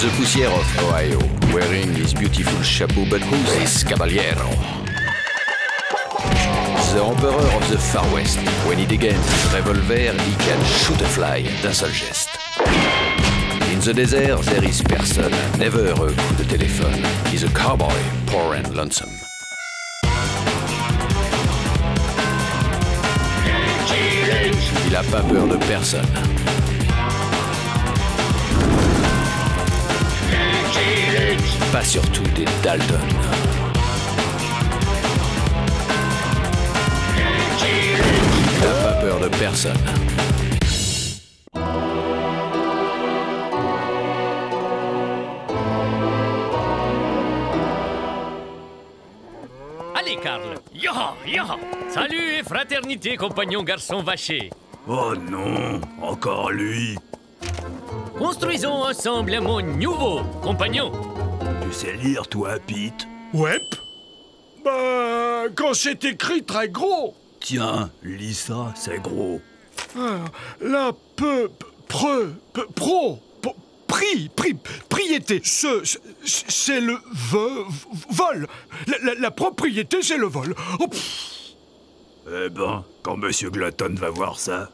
the poussière of Ohio, wearing his beautiful chapeau, but who's this caballero? The emperor of the Far West. When he degains his revolver, he can shoot a fly d'un seul geste. In the desert, there is person, never a coup de téléphone. He's a cowboy, poor and lonesome. Il a pas peur de personne. Pas surtout des Dalton. Il n'a pas peur de personne. Allez, Karl. Yaha, yaha. Salut et fraternité, compagnon garçon vaché. Oh non, encore lui. Construisons ensemble un monde nouveau, compagnon. Tu sais lire, toi, Pete? Ouais. Bah, quand c'est écrit très gros. Tiens, lis ça, c'est gros. La propriété. C'est le vol. La propriété, c'est le vol. Oh, Eh ben, quand Monsieur Glutton va voir ça...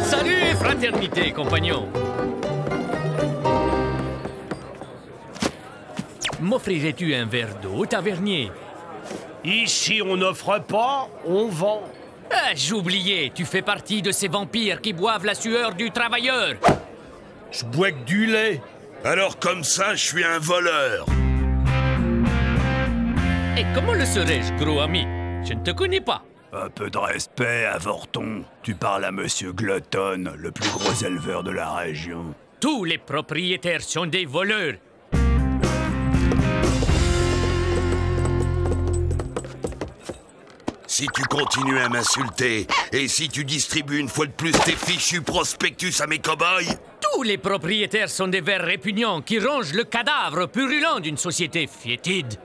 Salut et fraternité, compagnon. M'offrirais-tu un verre d'eau, tavernier? Ici, on n'offre pas, on vend. Ah, j'oubliais, tu fais partie de ces vampires qui boivent la sueur du travailleur. Je bois que du lait. Alors comme ça, je suis un voleur. Et comment le serais-je, gros ami? Je ne te connais pas. Un peu de respect, avorton. Tu parles à Monsieur Glutton, le plus gros éleveur de la région. Tous les propriétaires sont des voleurs. Si tu continues à m'insulter, et si tu distribues une fois de plus tes fichus prospectus à mes cow-boys... Tous les propriétaires sont des vers répugnants qui rongent le cadavre purulent d'une société fétide.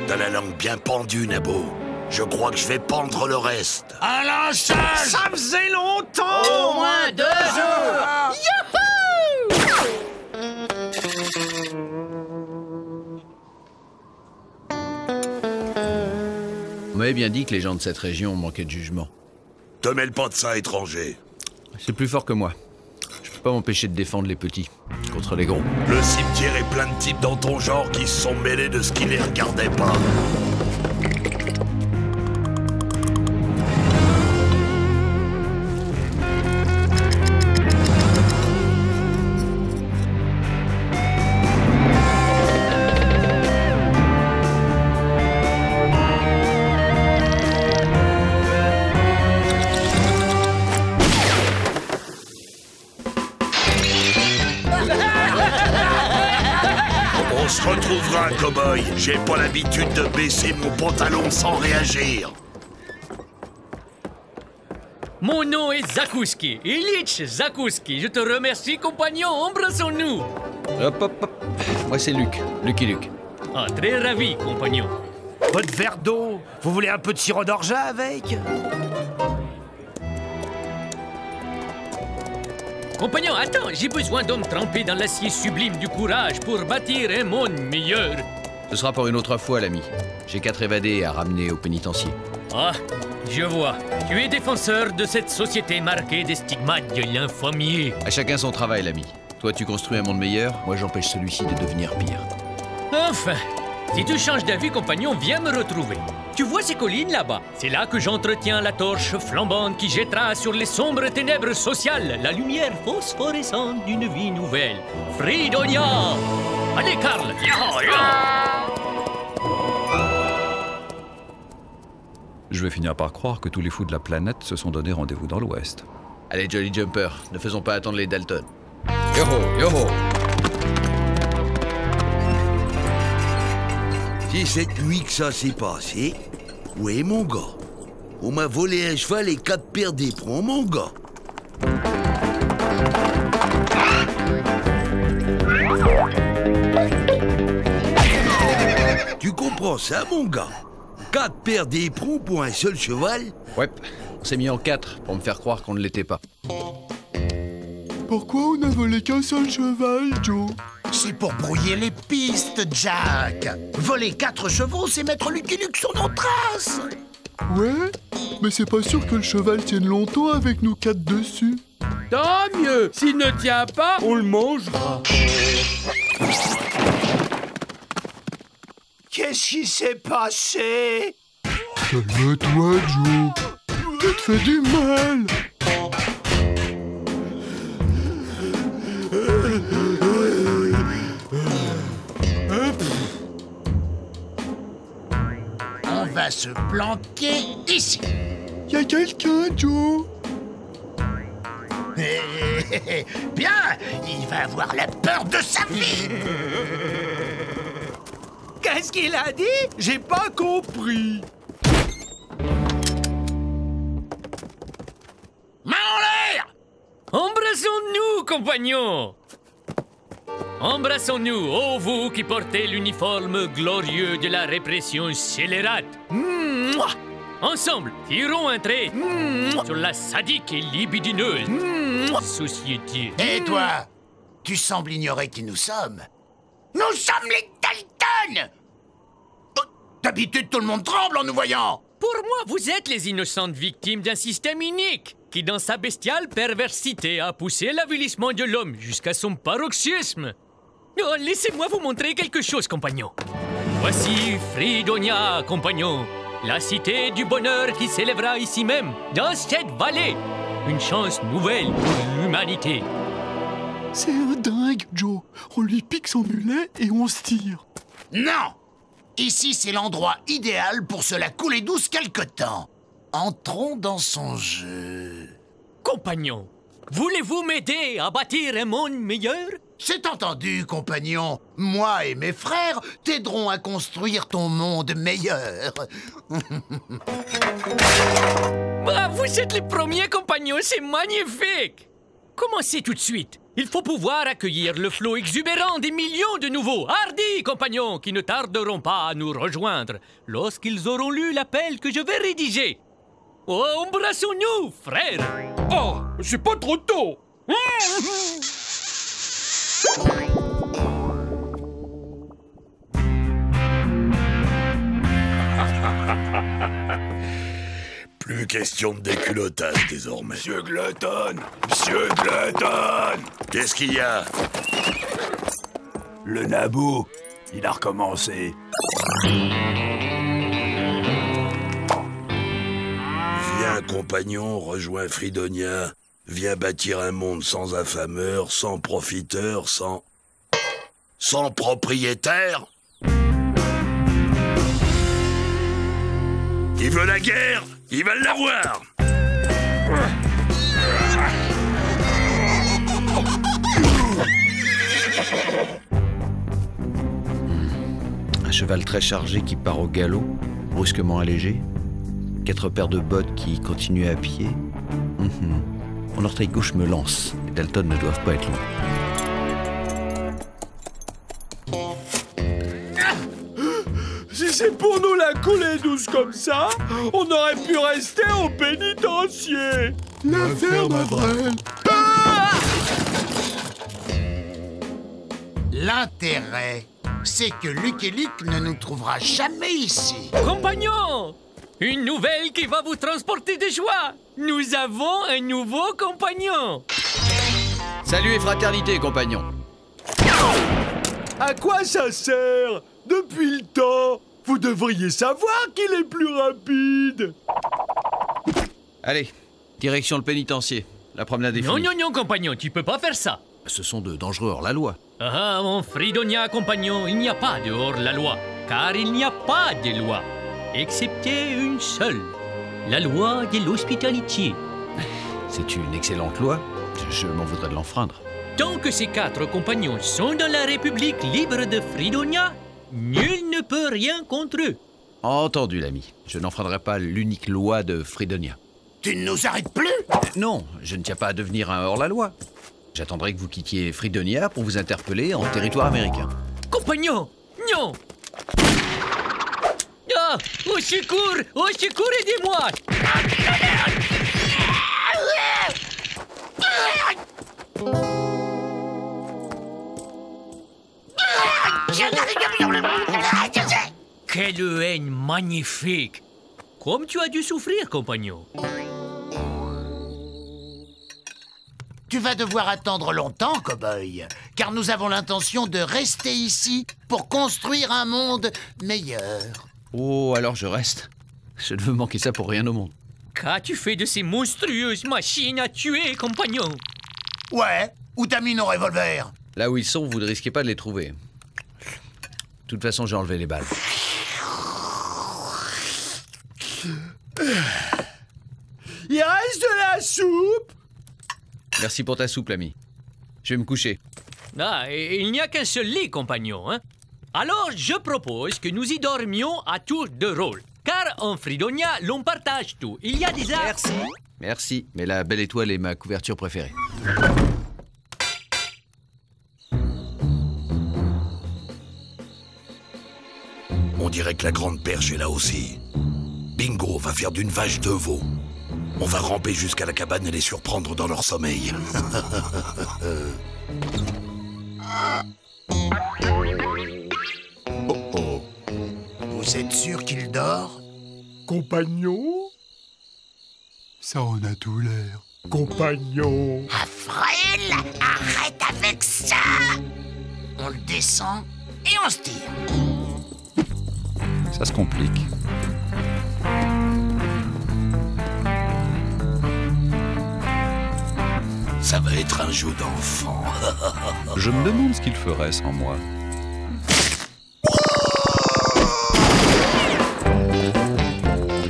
T'as la langue bien pendue, Nabo. Je crois que je vais pendre le reste. Un lynchage! ça faisait longtemps. Au moins 2 jours. On m'avait bien dit que les gens de cette région manquaient de jugement. Te mêle pas de ça, étranger. C'est plus fort que moi. Je peux pas m'empêcher de défendre les petits contre les gros. Le cimetière est plein de types dans ton genre qui se sont mêlés de ce qui les regardait pas. On se retrouvera, cow-boy. J'ai pas l'habitude de baisser mon pantalon sans réagir. Mon nom est Zakouski, Ilyich Zakouski. Je te remercie, compagnon. Embrassons-nous. Hop, hop, hop. Moi, c'est Luc. Lucky Luke. Ah, très ravi, compagnon. Votre verre d'eau? Vous voulez un peu de sirop d'orgeat avec? Compagnon, attends, j'ai besoin d'hommes trempés dans l'acier sublime du courage pour bâtir un monde meilleur. Ce sera pour une autre fois, l'ami. J'ai 4 évadés à ramener au pénitencier. Ah, je vois. Tu es défenseur de cette société marquée des stigmates de l'infamie. À chacun son travail, l'ami. Toi, tu construis un monde meilleur, moi, j'empêche celui-ci de devenir pire. Enfin, si tu changes d'avis, compagnon, viens me retrouver. Tu vois ces collines là-bas? C'est là que j'entretiens la torche flambante qui jettera sur les sombres ténèbres sociales la lumière phosphorescente d'une vie nouvelle. Fridonia! Allez, Karl! Yaha, yaha! Je vais finir par croire que tous les fous de la planète se sont donné rendez-vous dans l'Ouest. Allez, Jolly Jumper, ne faisons pas attendre les Dalton. Yoho, yoho! C'est cette nuit que ça s'est passé. Oui, mon gars. On m'a volé un cheval et 4 paires d'éperons, mon gars. Tu comprends ça, mon gars? 4 paires d'éperons pour un seul cheval? Ouais, On s'est mis en 4 pour me faire croire qu'on ne l'était pas. Pourquoi on n'a volé qu'un seul cheval, Joe? C'est pour brouiller les pistes, Jack. Voler 4 chevaux, c'est mettre Lucky Luke sur nos traces. Ouais, mais c'est pas sûr que le cheval tienne longtemps avec nous 4 dessus. Tant mieux. S'il ne tient pas, on le mangera. Qu'est-ce qui s'est passé? Calme-toi, Joe. Tu te fais du mal. On va se planquer ici. Y a quelqu'un, Joe? Bien, il va avoir la peur de sa vie. Qu'est-ce qu'il a dit? J'ai pas compris. Main en l'air! Embrassons-nous, compagnons! Embrassons-nous, ô vous qui portez l'uniforme glorieux de la répression scélérate. Mouah! Ensemble, tirons un trait sur la sadique et libidineuse société. Et toi, tu sembles ignorer qui nous sommes. Nous sommes les Dalton! Oh, d'habitude, tout le monde tremble en nous voyant. Pour moi, vous êtes les innocentes victimes d'un système inique qui, dans sa bestiale perversité, a poussé l'avilissement de l'homme jusqu'à son paroxysme. Oh, laissez-moi vous montrer quelque chose, compagnons. Voici Fridonia, compagnons, la cité du bonheur qui s'élèvera ici même, dans cette vallée. Une chance nouvelle pour l'humanité. C'est un dingue, Joe. On lui pique son mulet et on se tire. Non! Ici, c'est l'endroit idéal pour se la couler douce quelque temps. Entrons dans son jeu. Compagnons, voulez-vous m'aider à bâtir un monde meilleur? C'est entendu, compagnon. Moi et mes frères t'aiderons à construire ton monde meilleur. Bah, vous êtes les premiers, compagnons, c'est magnifique! Commencez tout de suite. Il faut pouvoir accueillir le flot exubérant des millions de nouveaux, hardis compagnons qui ne tarderont pas à nous rejoindre lorsqu'ils auront lu l'appel que je vais rédiger. Oh, embrassons-nous, frères! Oh, c'est pas trop tôt. Plus question de déculottage désormais. Monsieur Glutton! Monsieur Glutton! Qu'est-ce qu'il y a? Le nabou, il a recommencé. Viens, compagnon, rejoins Fridonia. Viens bâtir un monde sans affameur, sans profiteur, sans propriétaire. Il veut la guerre, il va l'avoir. Un cheval très chargé qui part au galop, brusquement allégé. 4 paires de bottes qui continuent à pied. Mon orteil gauche me lance. Les Dalton ne doivent pas être loin. Si c'est pour nous la couler douce comme ça, on aurait pu rester au pénitencier. L'affaire Mavrel. L'intérêt, c'est que Lucky Luke ne nous trouvera jamais ici. Compagnons, une nouvelle qui va vous transporter de joie. Nous avons un nouveau compagnon. Salut et fraternité, compagnons. À quoi ça sert? Depuis le temps, vous devriez savoir qu'il est plus rapide. Allez, direction le pénitencier. La promenade est finie. Non, non, non, compagnon, tu peux pas faire ça. Ce sont de dangereux hors-la-loi. Ah, mon Fridonia, compagnon, il n'y a pas de hors-la-loi, car il n'y a pas de loi, excepté une seule, la loi de l'hospitalité. C'est une excellente loi. Je m'en voudrais de l'enfreindre. Tant que ces 4 compagnons sont dans la République libre de Fridonia, nul ne peut rien contre eux. Entendu, l'ami. Je n'enfreindrai pas l'unique loi de Fridonia. Tu ne nous arrêtes plus? Non, je ne tiens pas à devenir un hors-la-loi. J'attendrai que vous quittiez Fridonia pour vous interpeller en territoire américain. Compagnon, non! Ah, au secours, aidez-moi! Quelle haine magnifique! Comme tu as dû souffrir, compagnon. Tu vas devoir attendre longtemps, cow-boy, car nous avons l'intention de rester ici pour construire un monde meilleur. Oh, alors je reste. Je ne veux manquer ça pour rien au monde. Qu'as-tu fait de ces monstrueuses machines à tuer, compagnon? Ouais, où t'as mis nos revolvers? Là où ils sont, vous ne risquez pas de les trouver. De toute façon, j'ai enlevé les balles. Il reste de la soupe? Merci pour ta soupe, l'ami. Je vais me coucher. Ah, et il n'y a qu'un seul lit, compagnon, hein? Alors, je propose que nous y dormions à tour de rôle. Car en Fridonia, l'on partage tout. Il y a des arbres... Merci, mais la belle étoile est ma couverture préférée. On dirait que la grande perche est là aussi. Bingo va faire d'une vache 2 veaux. On va ramper jusqu'à la cabane et les surprendre dans leur sommeil. Vous êtes sûr qu'il dort? Compagnon? Ça en a tout l'air. Compagnon. Avril, arrête avec ça! On le descend et on se tire. Ça se complique. Ça va être un jeu d'enfant. Je me demande ce qu'il ferait sans moi.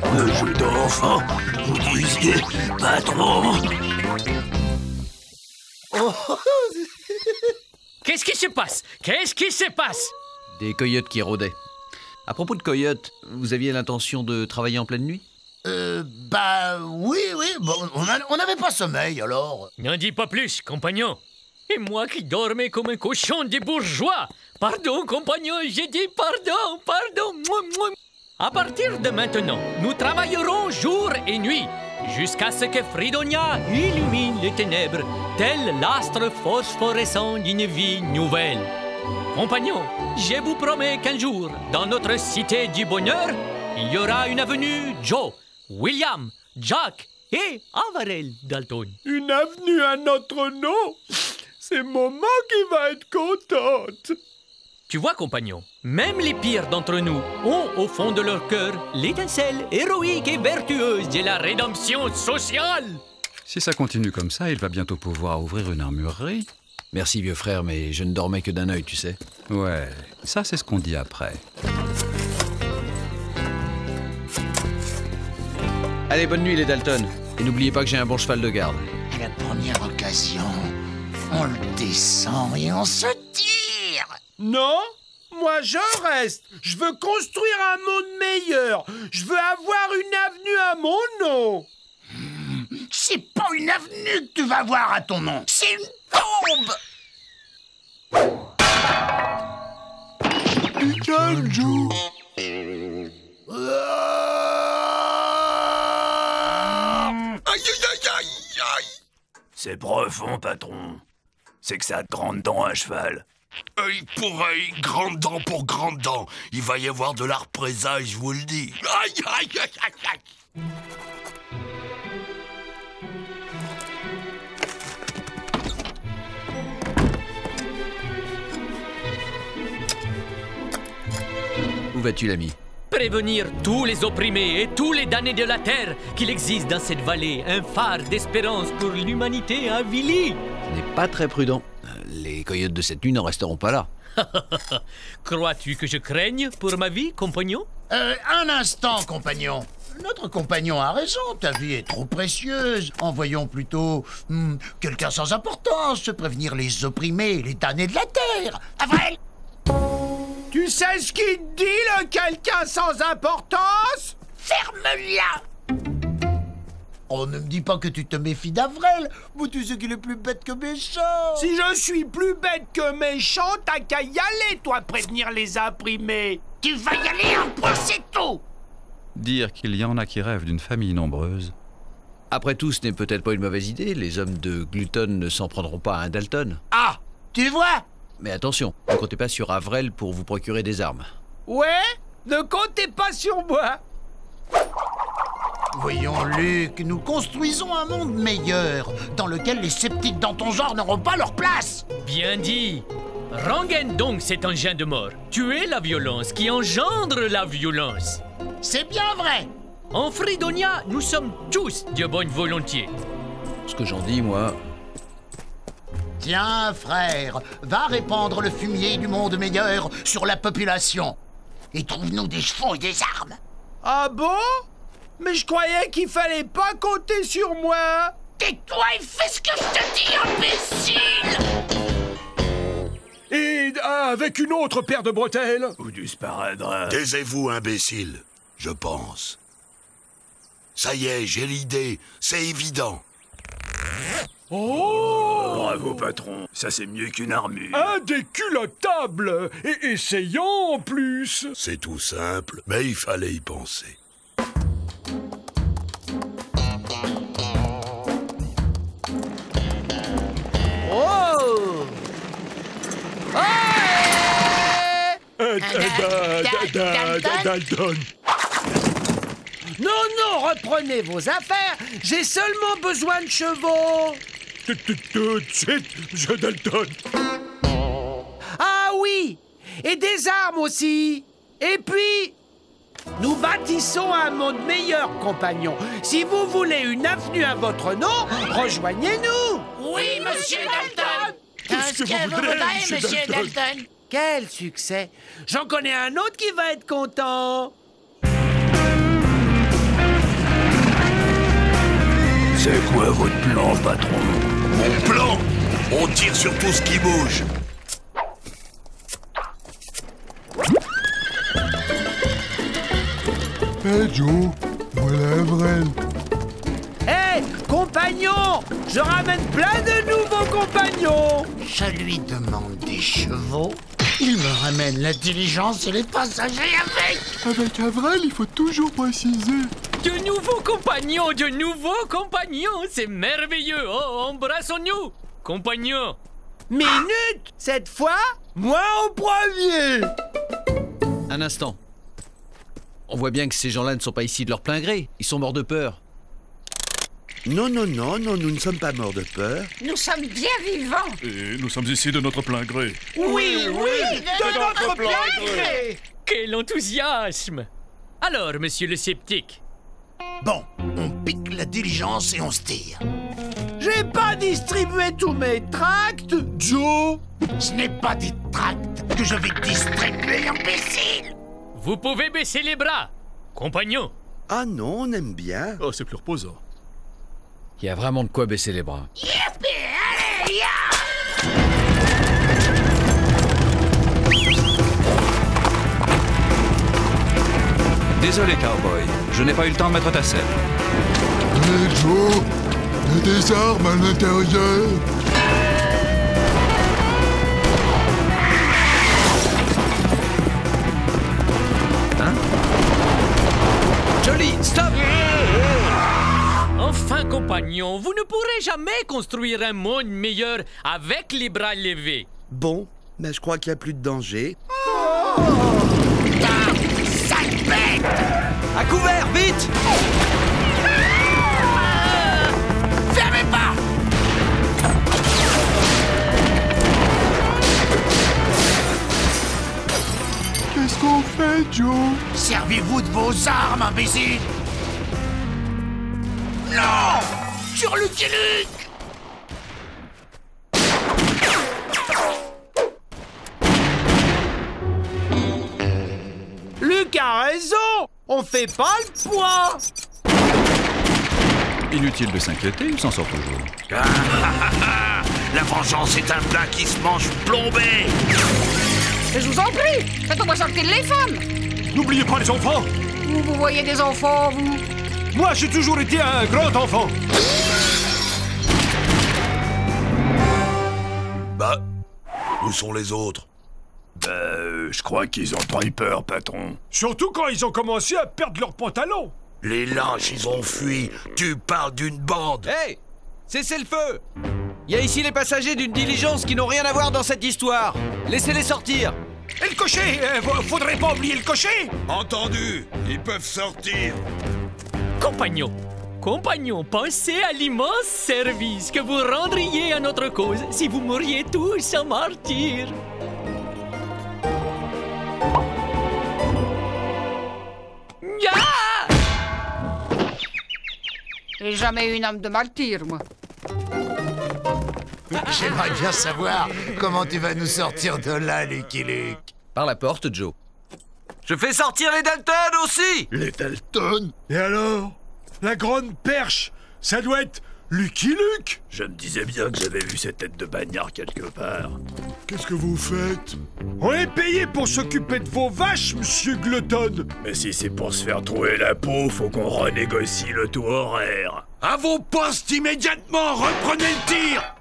Un jeu d'enfant, vous disiez, patron. Qu'est-ce qui se passe? Qu'est-ce qui se passe? Des coyotes qui rôdaient. À propos de coyotes, vous aviez l'intention de travailler en pleine nuit? Oui, bon, on n'avait pas sommeil, alors. N'en dis pas plus, compagnon. Et moi qui dormais comme un cochon des bourgeois. Pardon, compagnon, j'ai dit pardon. Mouah, mouah. À partir de maintenant, nous travaillerons jour et nuit, jusqu'à ce que Fridonia illumine les ténèbres, tel l'astre phosphorescent d'une vie nouvelle. Compagnons, je vous promets qu'un jour, dans notre cité du bonheur, il y aura une avenue Joe, William, Jack et Averell Dalton. Une avenue à notre nom? C'est maman qui va être contente. Tu vois, compagnon, même les pires d'entre nous ont au fond de leur cœur l'étincelle héroïque et vertueuse de la rédemption sociale. Si ça continue comme ça, il va bientôt pouvoir ouvrir une armurerie. Merci, vieux frère, mais je ne dormais que d'un œil, tu sais. Ouais, ça c'est ce qu'on dit après. Allez, bonne nuit, les Dalton. Et n'oubliez pas que j'ai un bon cheval de garde. À la première occasion, on le descend et on se tire. Non, moi je reste. Je veux construire un monde meilleur. Je veux avoir une avenue à mon nom. C'est pas une avenue que tu vas voir à ton nom. C'est une tombe. Pikachu. C'est profond, patron. C'est que ça te grande dent à cheval. Œil pour œil, grande dent pour grande dent. Il va y avoir de la représailles, je vous le dis. Aïe, aïe, aïe, aïe, aïe. Où vas-tu, l'ami? Prévenir tous les opprimés et tous les damnés de la terre qu'il existe dans cette vallée un phare d'espérance pour l'humanité avilie. Ce n'est pas très prudent. Les coyotes de cette nuit n'en resteront pas là. Crois-tu que je craigne pour ma vie, compagnon? Un instant, compagnon. Notre compagnon a raison, ta vie est trop précieuse. Envoyons plutôt quelqu'un sans importance se prévenir les opprimés, les damnés de la terre. Avril! Tu sais ce qu'il te dit, le quelqu'un sans importance? Ferme-la! Oh, ne me dis pas que tu te méfies d'Avril. Mais tu sais qu'il est plus bête que méchant. Si je suis plus bête que méchant, t'as qu'à y aller, toi, prévenir les imprimés. Tu vas y aller un point, c'est tout. Dire qu'il y en a qui rêvent d'une famille nombreuse. Après tout, ce n'est peut-être pas une mauvaise idée. Les hommes de Glutton ne s'en prendront pas à un Dalton. Ah, tu vois? Mais attention, ne comptez pas sur Avril pour vous procurer des armes. Ouais? Ne comptez pas sur moi. Voyons, Luc, nous construisons un monde meilleur, dans lequel les sceptiques dans ton genre n'auront pas leur place. Bien dit. Rengaine donc cet engin de mort. Tu es la violence qui engendre la violence. C'est bien vrai. En Fridonia, nous sommes tous de bonne volonté. Ce que j'en dis, moi... Tiens, frère, va répandre le fumier du monde meilleur sur la population. Et trouve-nous des chevaux et des armes. Ah bon? Mais je croyais qu'il fallait pas compter sur moi. Tais-toi et fais ce que je te dis, imbécile! Et avec une autre paire de bretelles? Ou du sparadrap? Taisez-vous, imbécile, je pense. Ça y est, j'ai l'idée, c'est évident. Oh! Bravo, patron. Ça, c'est mieux qu'une armure. Un déculottable! Et essayant en plus! C'est tout simple, mais il fallait y penser. Oh! Dalton! Non, non, reprenez vos affaires. J'ai seulement besoin de chevaux. Tout de suite, monsieur Dalton. Ah oui, et des armes aussi. Et puis, nous bâtissons un monde meilleur, compagnons. Si vous voulez une avenue à votre nom, rejoignez-nous. Oui, monsieur Dalton. Qu'est-ce que vous voudrez, monsieur Dalton? Quel succès. J'en connais un autre qui va être content. C'est quoi votre plan, patron? Mon plan? On tire sur tout ce qui bouge. Hey Joe, voilà Avril. Hé, compagnons, je ramène plein de nouveaux compagnons. Je lui demande des chevaux. Il me ramène l'intelligence et les passagers avec. Avec Avril, il faut toujours préciser. De nouveaux compagnons, c'est merveilleux. Oh, embrassons-nous, compagnons. Minute, cette fois, moi en premier. Un instant. On voit bien que ces gens-là ne sont pas ici de leur plein gré. Ils sont morts de peur. Non, nous ne sommes pas morts de peur. Nous sommes bien vivants. Et nous sommes ici de notre plein gré. Oui, de notre plein gré. Quel enthousiasme. Alors, monsieur le sceptique? Bon, on pique la diligence et on se tire. J'ai pas distribué tous mes tracts, Joe. Ce n'est pas des tracts que je vais distribuer, imbécile. Vous pouvez baisser les bras, compagnons. Ah non, on aime bien. Oh, c'est plus reposant. Il y a vraiment de quoi baisser les bras. Yippee, allez, ya! Désolé, cowboy. Je n'ai pas eu le temps de mettre ta selle. Hey Joe, il y a des armes à l'intérieur. Hein? Jolly, stop! Enfin, compagnons, vous ne pourrez jamais construire un monde meilleur avec les bras levés. Bon, mais je crois qu'il n'y a plus de danger. Sale bête! À couvert, vite! Fermez pas! Qu'est-ce qu'on fait, Joe? Servez-vous de vos armes, imbécile! Non! Sur Lucky Luke! Luc a raison. On fait pas le poids. Inutile de s'inquiéter, il s'en sort toujours. La vengeance est un plat qui se mange plombé. Je vous en prie, faites-moi sortir les femmes. N'oubliez pas les enfants. Vous voyez des enfants, vous? Moi, j'ai toujours été un grand enfant. Bah, où sont les autres? Je crois qu'ils ont pris peur, patron. Surtout quand ils ont commencé à perdre leurs pantalons. Les lâches, ils ont fui. Tu parles d'une bande. Hey! Cessez le feu! Il y a ici les passagers d'une diligence qui n'ont rien à voir dans cette histoire. Laissez-les sortir. Et le cocher, faudrait pas oublier le cocher. Entendu, ils peuvent sortir. Compagnons, pensez à l'immense service que vous rendriez à notre cause si vous mouriez tous en martyrs. J'ai jamais eu une âme de martyr, moi. J'aimerais bien savoir comment tu vas nous sortir de là, Lucky Luke. Par la porte, Joe. Je fais sortir les Dalton aussi. Les Dalton? Et alors? La grande perche, ça doit être Lucky Luke. Je me disais bien que j'avais vu cette tête de bagnard quelque part. Qu'est-ce que vous faites? On est payé pour s'occuper de vos vaches, monsieur Glutton. Mais si c'est pour se faire trouver la peau, faut qu'on renégocie le taux horaire. À vos postes immédiatement, reprenez le tir.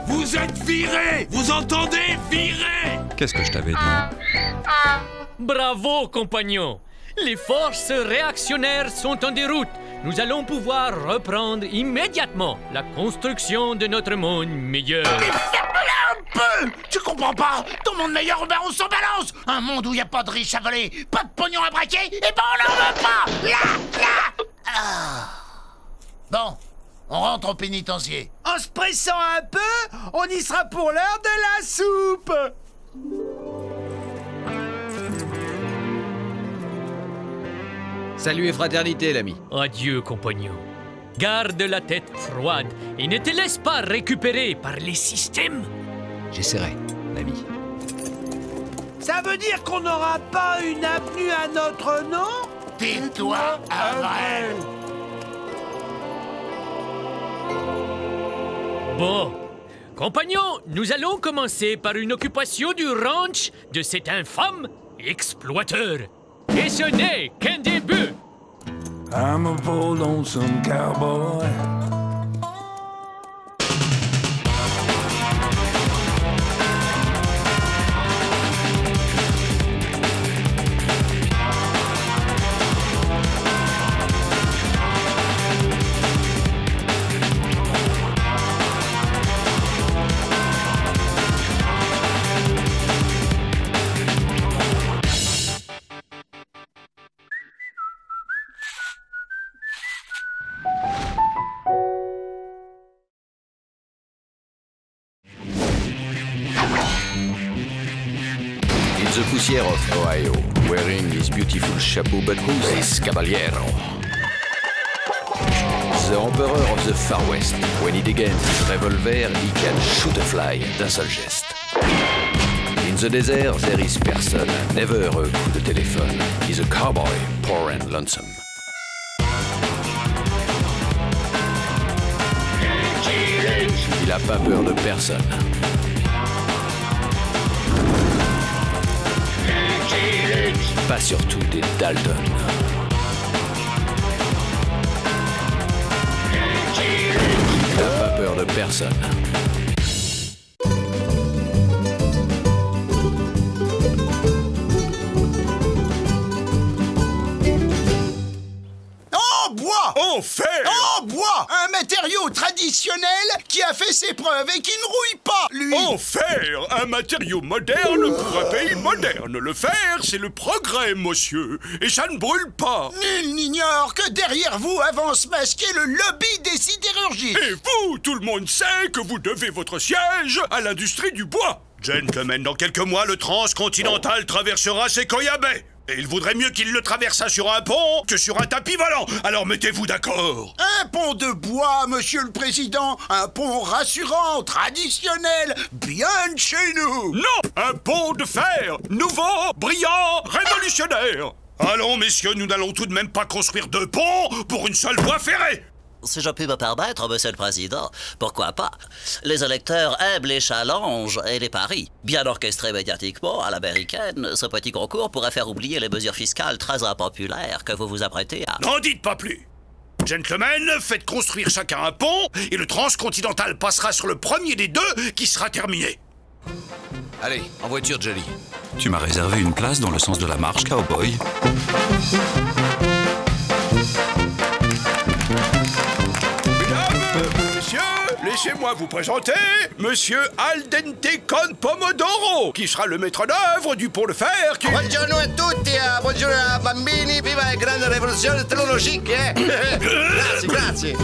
Vous êtes virés. Vous entendez? Virés. Qu'est-ce que je t'avais dit? Bravo, compagnons! Les forces réactionnaires sont en déroute. Nous allons pouvoir reprendre immédiatement la construction de notre monde meilleur. Mais ferme-la un peu! Tu comprends pas? Ton monde meilleur, ben on s'en balance! Un monde où y a pas de riches à voler, pas de pognon à braquer, et ben on n'en veut pas! Là! Ah. Bon, on rentre au pénitencier. En se pressant un peu, on y sera pour l'heure de la soupe. Salut et fraternité, l'ami. Adieu, compagnons. Garde la tête froide et ne te laisse pas récupérer par les systèmes. J'essaierai, l'ami. Ça veut dire qu'on n'aura pas une avenue à notre nom? Tais-toi, Avril. Bon. Compagnons, nous allons commencer par une occupation du ranch de cet infâme exploiteur. Et ce n'est qu'un début. I'm a poor lonesome cowboy. The poussière of Ohio, wearing his beautiful chapeau, but who's this caballero? The emperor of the Far West. When he degains his revolver, he can shoot a fly d'un seul geste. In the desert, there is person, never a coup de téléphone. He's a cowboy, poor and lonesome. Il a pas peur de personne. Pas surtout des Dalton. Il n'a pas peur de personne. En bois! En fer! En bois! Un matériau traditionnel qui a fait ses preuves et qui ne rouille pas, lui! En fer, un matériau moderne pour un pays moderne. Le fer, c'est le progrès, monsieur, et ça ne brûle pas. Nul n'ignore que derrière vous avance masqué le lobby des sidérurgistes. Et vous, tout le monde sait que vous devez votre siège à l'industrie du bois. Gentlemen, dans quelques mois, le transcontinental traversera Sequoia Bay. Et il vaudrait mieux qu'il le traversât sur un pont que sur un tapis volant. Alors mettez-vous d'accord. Un pont de bois, monsieur le président. Un pont rassurant, traditionnel, bien de chez nous. Non, un pont de fer, nouveau, brillant, révolutionnaire. Allons, messieurs, nous n'allons tout de même pas construire deux ponts pour une seule voie ferrée. Si je puis me permettre, Monsieur le Président, pourquoi pas? Les électeurs aiment les challenges et les paris. Bien orchestré médiatiquement à l'américaine, ce petit concours pourrait faire oublier les mesures fiscales très impopulaires que vous vous apprêtez à... N'en dites pas plus. Gentlemen, faites construire chacun un pont et le transcontinental passera sur le premier des deux qui sera terminé. Allez, en voiture, Johnny. Tu m'as réservé une place dans le sens de la marche, cowboy. Messieurs, les laissez-moi vous présenter Monsieur Aldente Con Pomodoro, qui sera le maître d'œuvre du pont de fer qui... Buongiorno a tutti, buongiorno bambini, viva la grande rivoluzione tecnologique, Grazie, grazie.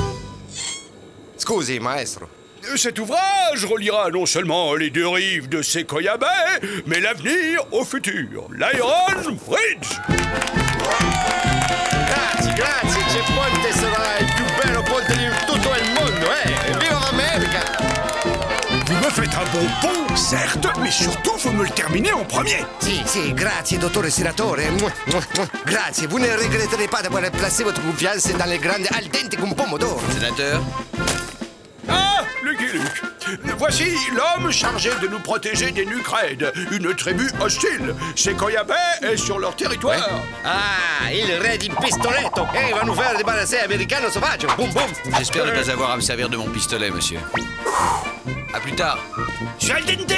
Scusi, maestro. Cet ouvrage reliera non seulement les deux rives de Sequoia Bay, mais l'avenir au futur. L'Iron Bridge. Grazie, grazie, ce ponte sarà il più bello ponte di tutto il mondo, Viva l'America! Vous me faites un bon pont, certes, mais surtout, faut me le terminer en premier. Si, grazie, dottore senatore. Grazie, vous ne regretterez pas d'avoir placé votre confiance dans les grandes Aldente Con Pomodoro. Sénateur? Ah, Lucky Luke. Voici l'homme chargé de nous protéger des Nucrèdes, une tribu hostile. Sequoia Bay est sur leur territoire. Ouais. Ah, il re di pistoletto. Il va nous faire débarrasser americano sauvage. Boum, boum. J'espère ne pas avoir à me servir de mon pistolet, monsieur. À plus tard. Monsieur Aldente,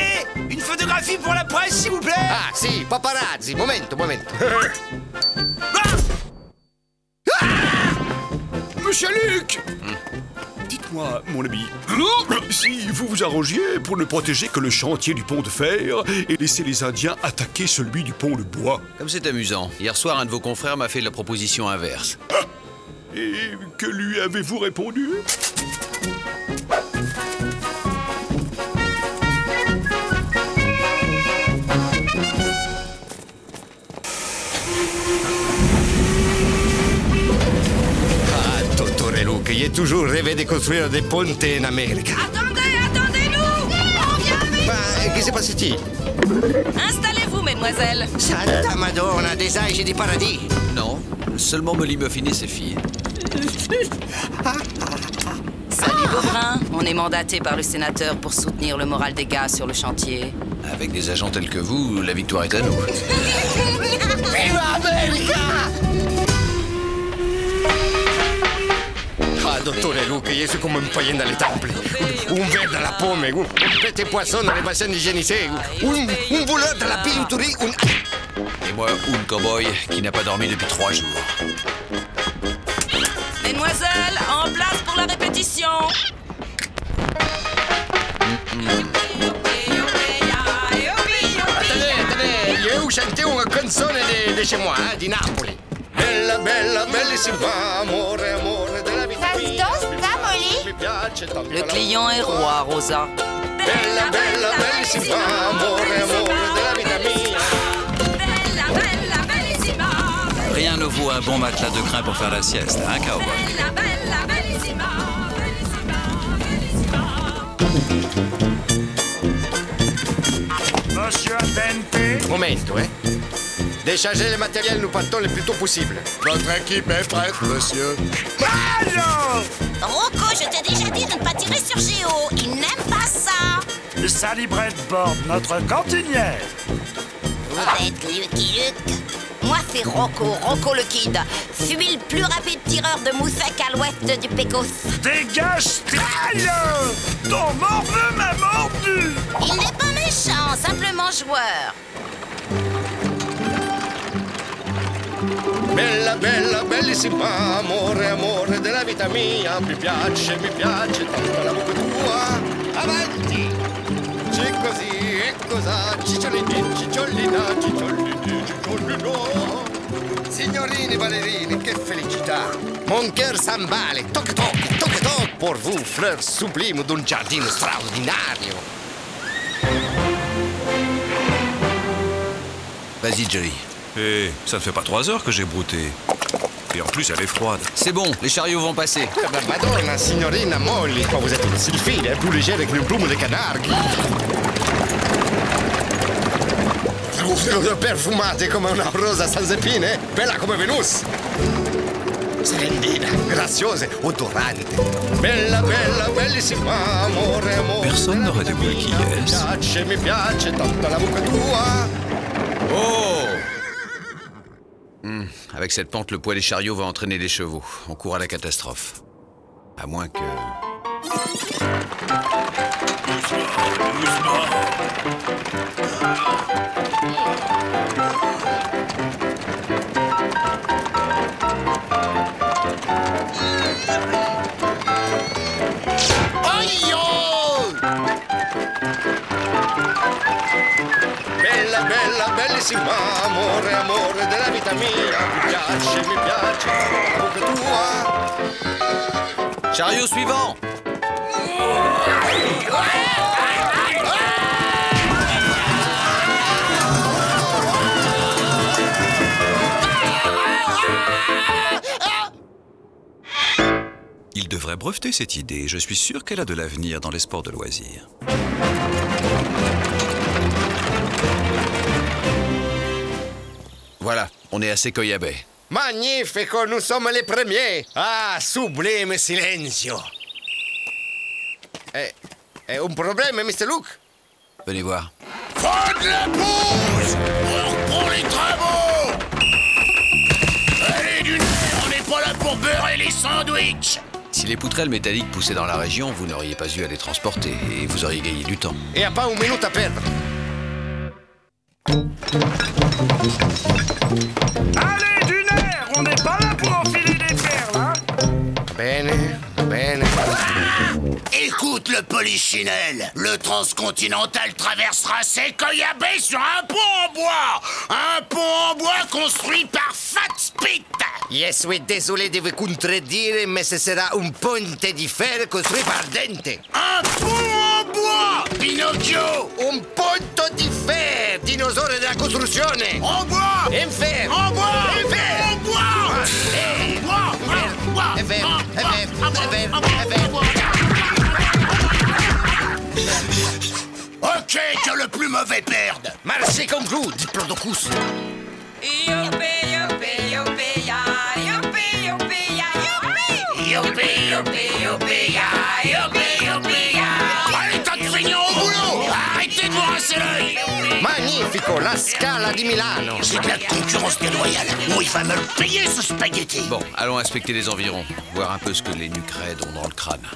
une photographie pour la presse, s'il vous plaît. Ah, si, paparazzi. Momento. Monsieur Luke. Dites-moi, mon ami, si vous vous arrangiez pour ne protéger que le chantier du pont de fer et laisser les Indiens attaquer celui du pont de bois. Comme c'est amusant. Hier soir, un de vos confrères m'a fait la proposition inverse. Ah, et que lui avez-vous répondu? J'ai toujours rêvé de construire des ponts en Amérique. Attendez-nous! On vient vite! Qu'est-ce qui s'est passé? Installez-vous, mesdemoiselles. Santa Madonna, des âges du paradis. Non, seulement Molly Muffin et ses filles. Salut, Beaubrun. On est mandaté par le sénateur pour soutenir le moral des gars sur le chantier. Avec des agents tels que vous, la victoire est à nous. Viva America! Dottore Luca, je suis comme un païen dans les temples. Un verre dans la pomme, un petit poisson dans les bassins hygiénisés, un voleur dans la bijouterie, Et moi, un cow-boy qui n'a pas dormi depuis 3 jours. Mesdemoiselles, en place pour la répétition. Attendez, je vais vous chanter une canzone de chez moi, de Napoli. Bella, bella, bellissima, amore, amore della vita mia. Ça se danse, ça, Molly? Le client est roi, Rosa. Bella, bella, bellissima, amore, amore della vita mia. Bella, bella, bellissima. Rien ne vaut un bon matelas de crin pour faire la sieste, hein, cowboy? Bella, bella, bellissima. Monsieur Aldente. Momento, Déchargez le matériel, nous partons le plus tôt possible. Votre équipe est prête, monsieur. Alors, Rocco, je t'ai déjà dit de ne pas tirer sur Géo. Il n'aime pas ça. Sally Bradford, notre cantinière. Vous êtes Lucky Luke. Moi, c'est Rocco, Rocco le Kid. Suis le plus rapide tireur de moussec à l'ouest du Pécos. Dégage, Style! Ton morveux m'a mordu! Il n'est pas méchant, simplement joueur. Bella, bella, bellissima, amore, amore della vita mia. Mi piace tanto la bocca tua. Avanti! C'è così e cos'ha, cicciolini, cicciolina, cicciolini, cicciolino. Signorini ballerini, che felicità! Mon cœur s'emballe, toc toc, toc toc, pour vous, fleurs sublimes d'un jardin straordinario. Vas-y, Joey. Et ça ne fait pas 3 heures que j'ai brouté. Et en plus, elle est froide. C'est bon, les chariots vont passer. Madonna, signorina Molly, quoi, vous êtes aussi fine, plus légère que une plume de canard. Perfumate come una rosa senza epine, bella come Venus. Splendida, graziosa, odorante. Bella, bella, bellissima, amore, amore. Personne n'aurait découvert qui est. Mi piace tanto la bocca tua. Oh! Avec cette pente, le poids des chariots va entraîner les chevaux. On court à la catastrophe. À moins que... Aïe! bella, bella, bellissima, amore, amore della vita mia. Mi piace, la bocca tua. Chariot suivant. Il devrait breveter cette idée. Je suis sûr qu'elle a de l'avenir dans les sports de loisirs. Voilà, on est à Sequoia Bay. Magnifico, nous sommes les premiers. Ah, sublime silenzio. Un problème, Mr. Luke? Venez voir. Faites la pause! On reprend les travaux! Allez, du nez, on n'est pas là pour beurrer les sandwichs! Si les poutrelles métalliques poussaient dans la région, vous n'auriez pas eu à les transporter et vous auriez gagné du temps. Il n'y a pas une minute à perdre. Allez, du nerf! On n'est pas là pour enfiler des perles, hein? Bene, bene. Écoute le polichinelle, le transcontinental traversera Sequoia Bay sur un pont en bois! Un pont en bois construit par Fat Spit! Je suis désolé de vous contredire, mais ce sera un ponte de fer construit par Dente. Un pont en bois, Pinocchio! Un ponte de fer, dinosaure de la construction. En bois! En fer! En bois! En fer! En bois! Ok, que le plus mauvais perde! Marché conclu, Diplodocus! Allez, tas de feignants au boulot! Arrêtez de vous rincer l'œil! Magnifico, la Scala di Milano! C'est de la concurrence déloyale! Où il va me le payer, ce spaghetti! Bon, allons inspecter les environs, voir un peu ce que les nuques raides ont dans le crâne.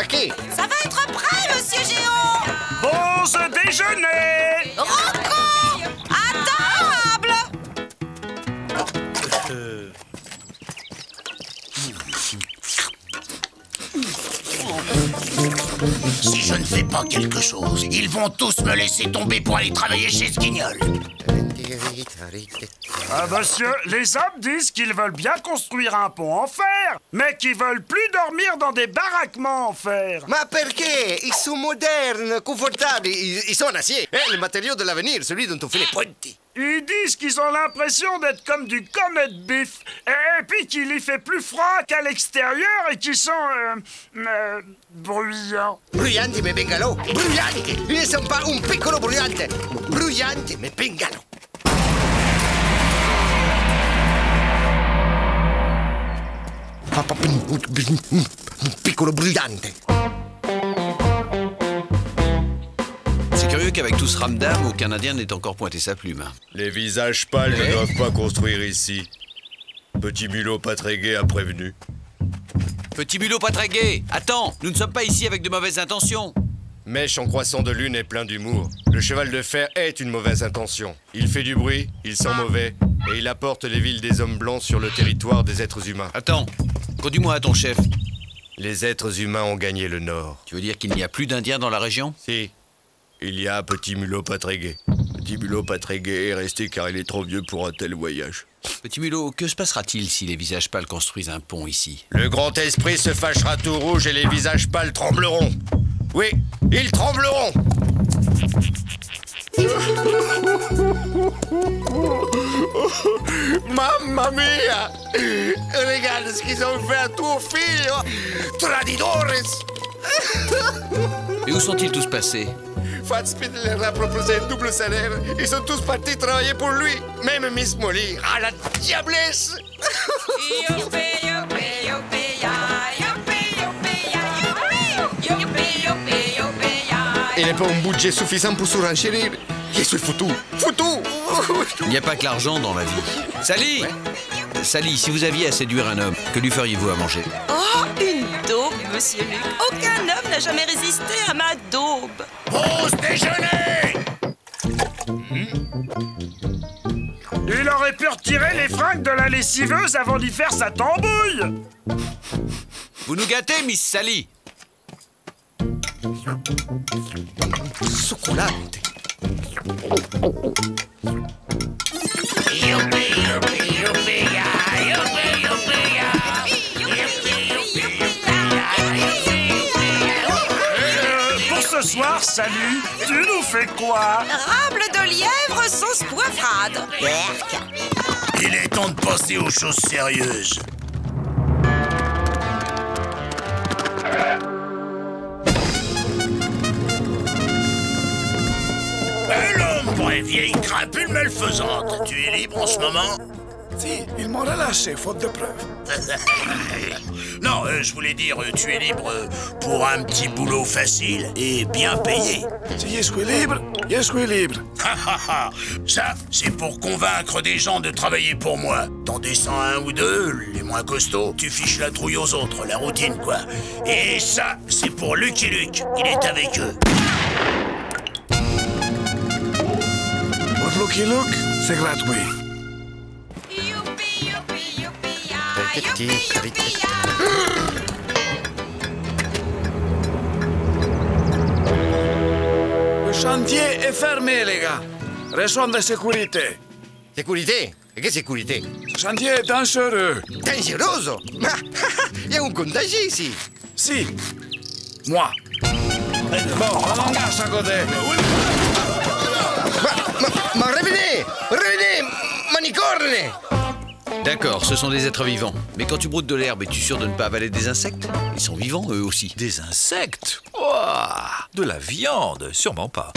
Qui? Ça va être prêt, monsieur Géant! Pause déjeuner! Rocco! À table! Si je ne fais pas quelque chose, ils vont tous me laisser tomber pour aller travailler chez ce guignol. Monsieur, les hommes disent qu'ils veulent bien construire un pont en fer, mais qu'ils veulent plus dormir dans des baraquements en fer. Ma perché? Ils sont modernes, confortables, ils sont en acier. Le matériau de l'avenir, celui dont on fait les ponti. Ils disent qu'ils ont l'impression d'être comme du cornet de beef, et puis qu'il y fait plus froid qu'à l'extérieur et qu'ils sont bruyants. Bruyanti mais bengalo, bruyanti! Ils ne sont pas un piccolo bruyante. Bruyanti mais bengalo. Piccolo bruyante. C'est curieux qu'avec tout ce ramdam, aucun Indien n'ait encore pointé sa plume. Les visages pâles ne doivent pas construire ici. Petit Mulot pas très gai a prévenu. Petit Mulot pas très gai! Attends, nous ne sommes pas ici avec de mauvaises intentions. Mèche en croissant de lune est plein d'humour. Le cheval de fer est une mauvaise intention. Il fait du bruit, il sent mauvais, et il apporte les villes des hommes blancs sur le territoire des êtres humains. Attends, conduis-moi à ton chef. Les êtres humains ont gagné le Nord. Tu veux dire qu'il n'y a plus d'Indiens dans la région? Si. Il y a Petit Mulot pas très gai. Petit Mulot pas très gai est resté car il est trop vieux pour un tel voyage. Petit Mulot, que se passera-t-il si les visages pâles construisent un pont ici? Le grand esprit se fâchera tout rouge et les visages pâles trembleront. Oui, ils trembleront. Mamma mia! Regarde ce qu'ils ont fait à tuo figlio! Traditores! Et où sont-ils tous passés? Fatspeed leur a proposé un double salaire. Ils sont tous partis travailler pour lui. Même Miss Molly. Ah, la diablesse! Il n'est pas un budget suffisant pour se renchérir. Je suis foutu. Foutu! Il n'y a pas que l'argent dans la vie. Sally! Ouais. Sally, si vous aviez à séduire un homme, que lui feriez-vous à manger? Oh, une daube, monsieur Luc. Aucun homme n'a jamais résisté à ma daube. Pause déjeuner! Il aurait pu retirer les fringues de la lessiveuse avant d'y faire sa tambouille. Vous nous gâtez, Miss Sally. Chocolat. Pour ce soir, salut, tu nous fais quoi? Rable de lièvre sauce poivrade. Il est temps de passer aux choses sérieuses. L'ombre est vieille crapule malfaisante. Tu es libre en ce moment? Si, ils m'ont relâché, faute de preuves. Non, je voulais dire, tu es libre pour un petit boulot facile et bien payé. Si je suis libre, je suis libre. Ça, c'est pour convaincre des gens de travailler pour moi. T'en descends un ou deux, les moins costauds, tu fiches la trouille aux autres, la routine, quoi. Et ça, c'est pour Lucky Luke, il est avec eux. Pour Lucky Luke, c'est gratuit. Le chantier est fermé, les gars. Raison de sécurité. Sécurité? Et quelle sécurité? Le chantier est dangereux. Dangeroso? Il y a un contagié ici. Si. Moi. Bon, on engage à côté. Ma revenez! Revenez! Manicorne! D'accord, ce sont des êtres vivants. Mais quand tu broutes de l'herbe, es-tu sûr de ne pas avaler des insectes? Ils sont vivants, eux aussi. Des insectes? Ouah, de la viande? Sûrement pas.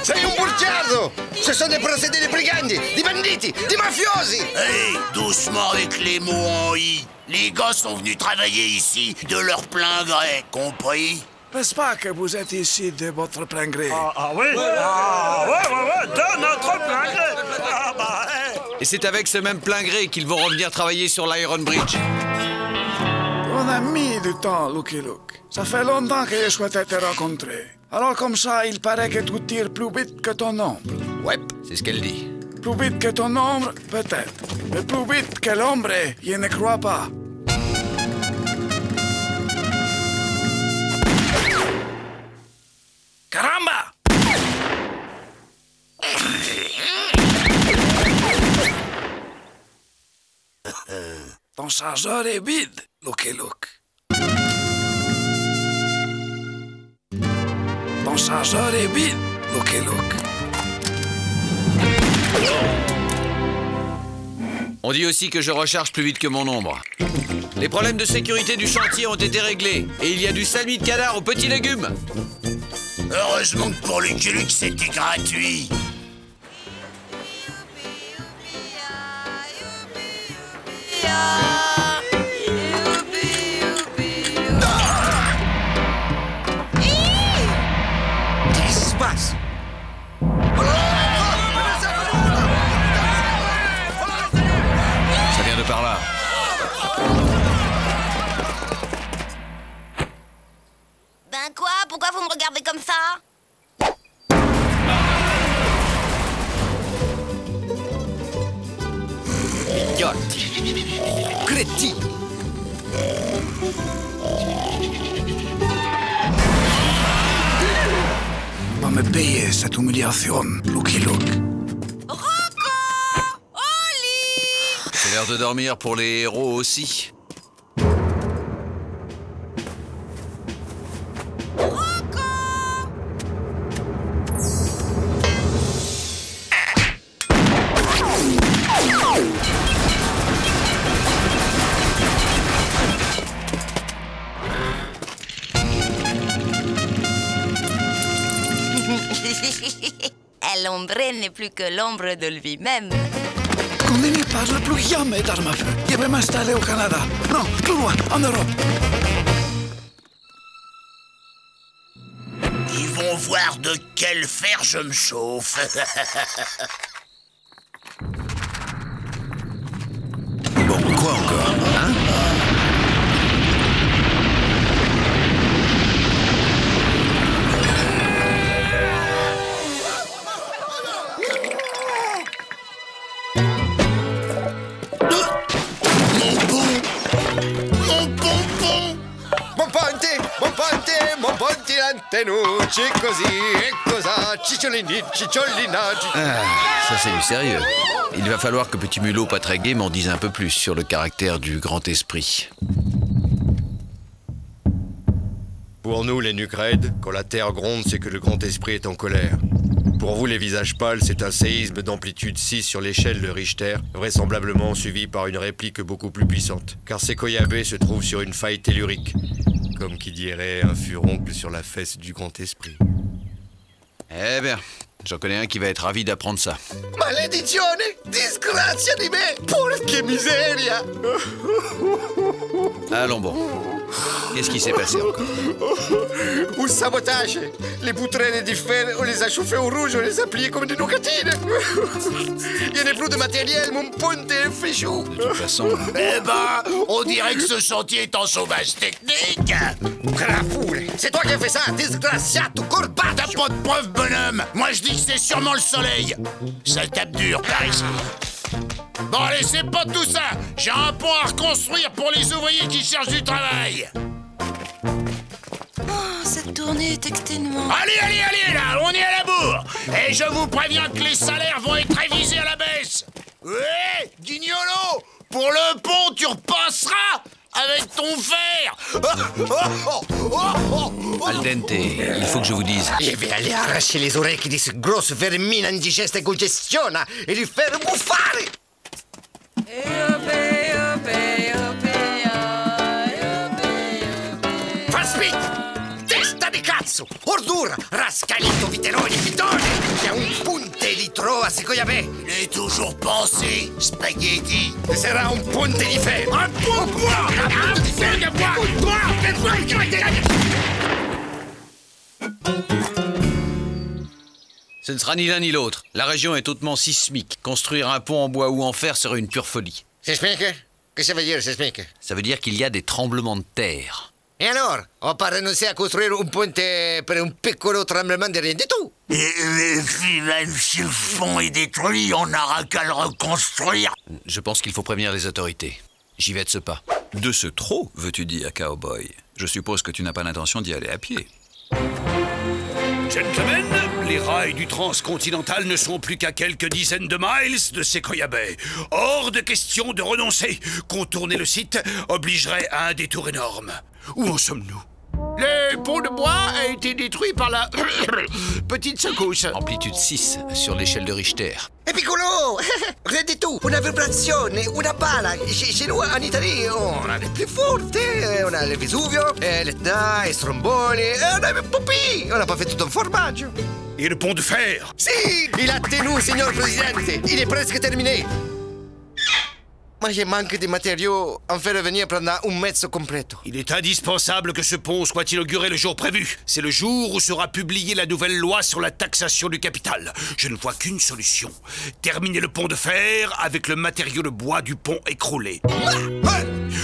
Sei un burgiardo! Ce sont des procédés de brigandi, des banditi, des mafiosi! Hey, doucement avec les mots en i. Les gars sont venus travailler ici de leur plein gré, compris? N'est-ce pas que vous êtes ici de votre plein gré? Ah oui? Ouais, de notre plein gré. Ah bah, hey. Et c'est avec ce même plein gré qu'ils vont revenir travailler sur l'Iron Bridge. On a mis du temps, Lucky Luke. Ça fait longtemps que je souhaitais te rencontrer. Alors comme ça, il paraît que tu tires plus vite que ton ombre. Ouais, c'est ce qu'elle dit. Plus vite que ton ombre, peut-être. Mais plus vite que l'ombre, je ne crois pas. Caramba! Ton chargeur est vide, Lucky Luke. Ton chargeur est vide, Lucky Luke. On dit aussi que je recharge plus vite que mon ombre. Les problèmes de sécurité du chantier ont été réglés. Et il y a du salmi de canard aux petits légumes. Heureusement que pour Lucky Luke, c'était gratuit. Qu'est-ce qui se passe? Ça vient de par là. Ben quoi? Pourquoi vous me regardez comme ça? Idiote! Crétin! Va me payer cette humiliation, Lucky Luke. C'est l'heure de dormir pour les héros aussi. L'ombre n'est plus que l'ombre de lui-même. Qu'on ne parle plus jamais d'armes à feu. Je vais m'installer au Canada. Non, plus loin, en Europe. Ils vont voir de quel fer je me chauffe. Bon, quoi encore, hein? antennucci, così e cosa, cicciolini, cicciolina. Ah, ça c'est du sérieux. Il va falloir que Petit Mulot pas très gai m'en dise un peu plus sur le caractère du grand esprit. Pour nous, les Nucraides, quand la terre gronde, c'est que le grand esprit est en colère. Pour vous, les visages pâles, c'est un séisme d'amplitude 6 sur l'échelle de Richter, vraisemblablement suivi par une réplique beaucoup plus puissante. Car Sequoia Bay se trouve sur une faille tellurique, comme qui dirait un furoncle sur la fesse du grand esprit. Eh bien, j'en connais un qui va être ravi d'apprendre ça. Maledizione! Disgrazia di me! Porca miseria! Allons bon. Qu'est-ce qui s'est passé encore? Un sabotage! Les poutrelles de fer, on les a chauffées au rouge, on les a pliées comme des nougatines! Il n'y a plus de matériel, mon ponte est fichu! De toute façon... Eh ben, on dirait que ce chantier est en chômage technique! Crapule! C'est toi qui as fait ça, disgraziato corbato! T'as pas de preuve, bonhomme! Moi je dis que c'est sûrement le soleil! Ça tape dur par ici! Bon allez, c'est pas tout ça! J'ai un pont à reconstruire pour les ouvriers qui cherchent du travail! Oh, cette tournée est exténuante. Allez, là, on est à la bourre! Et je vous préviens que les salaires vont être révisés à la baisse! Ouais, Guignolo! Pour le pont, tu repasseras avec ton fer! Al dente, il faut que je vous dise. Je vais aller arracher les oreilles de ce grosse vermine indigeste et congestiona et lui faire bouffare! Faspit! Testa di cazzo! Ordura! Rascalito viterone pitone! C'è un punte di tro a Sequoia Bay! J'ai toujours pensé, spaghetti! Sarà un ponte di ferro! Un pont bois! Un ponte di ferro! Ce ne sera ni l'un ni l'autre. La région est hautement sismique. Construire un pont en bois ou en fer serait une pure folie. S'explique? Qu'est-ce que ça veut dire, s'explique? Ça veut dire qu'il y a des tremblements de terre. Et alors? On peut renoncer à construire un ponte pour un piccolo tremblement de rien du tout? Et puis même si le fond est détruit, on n'aura qu'à le reconstruire. Je pense qu'il faut prévenir les autorités. J'y vais de ce pas. De ce trop, veux-tu dire, cowboy? Je suppose que tu n'as pas l'intention d'y aller à pied. Gentlemen, les rails du transcontinental ne sont plus qu'à quelques dizaines de miles de Sequoia Bay. Hors de question de renoncer. Contourner le site obligerait à un détour énorme. Où en sommes-nous? Le pont de bois a été détruit par la petite secousse. Amplitude 6 sur l'échelle de Richter. Et piccolo! Rien du tout! Una vibrazione, una pala! Chez nous, en Italie, on a les plus fortes! On a le Vesuvio, l'Etna, les Stromboli, on a le Popi! On n'a pas fait tout un formaggio! Et le pont de fer? Si! Il a tenu, signor Presidente! Il est presque terminé! Moi, je manque de matériaux en faire revenir pendant un mezzo completo. Il est indispensable que ce pont soit inauguré le jour prévu. C'est le jour où sera publiée la nouvelle loi sur la taxation du capital. Je ne vois qu'une solution. Terminer le pont de fer avec le matériau de bois du pont écroulé.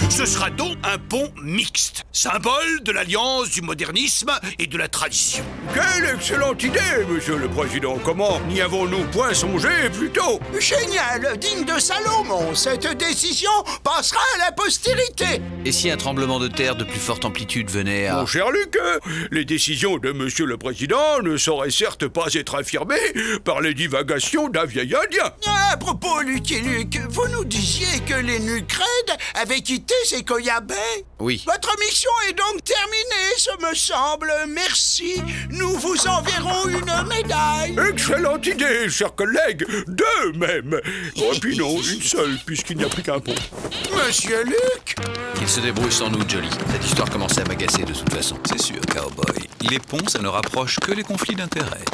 Ce sera donc un pont mixte, symbole de l'alliance du modernisme et de la tradition. Quelle excellente idée, monsieur le président. Comment n'y avons-nous point songé plus tôt? Génial, digne de Salomon. Cette décision passera à la postérité. Et si un tremblement de terre de plus forte amplitude venait à... Mon cher Luc, les décisions de monsieur le président ne sauraient certes pas être affirmées par les divagations d'un vieil indien. À propos, Luc et Luc, vous nous disiez que les Nucraides avaient quitté Sequoia Bay? Oui. Votre mission est donc terminée, ce me semble. Merci. Nous vous enverrons une médaille. Excellente idée, cher collègue. Deux même. Oh, puis non, une seule, puisqu'il n'y a plus qu'un pont. Monsieur Luc? Qu'il se débrouille sans nous, Jolly. Cette histoire commençait à m'agacer de toute façon. C'est sûr, cowboy. Les ponts, ça ne rapproche que les conflits d'intérêts.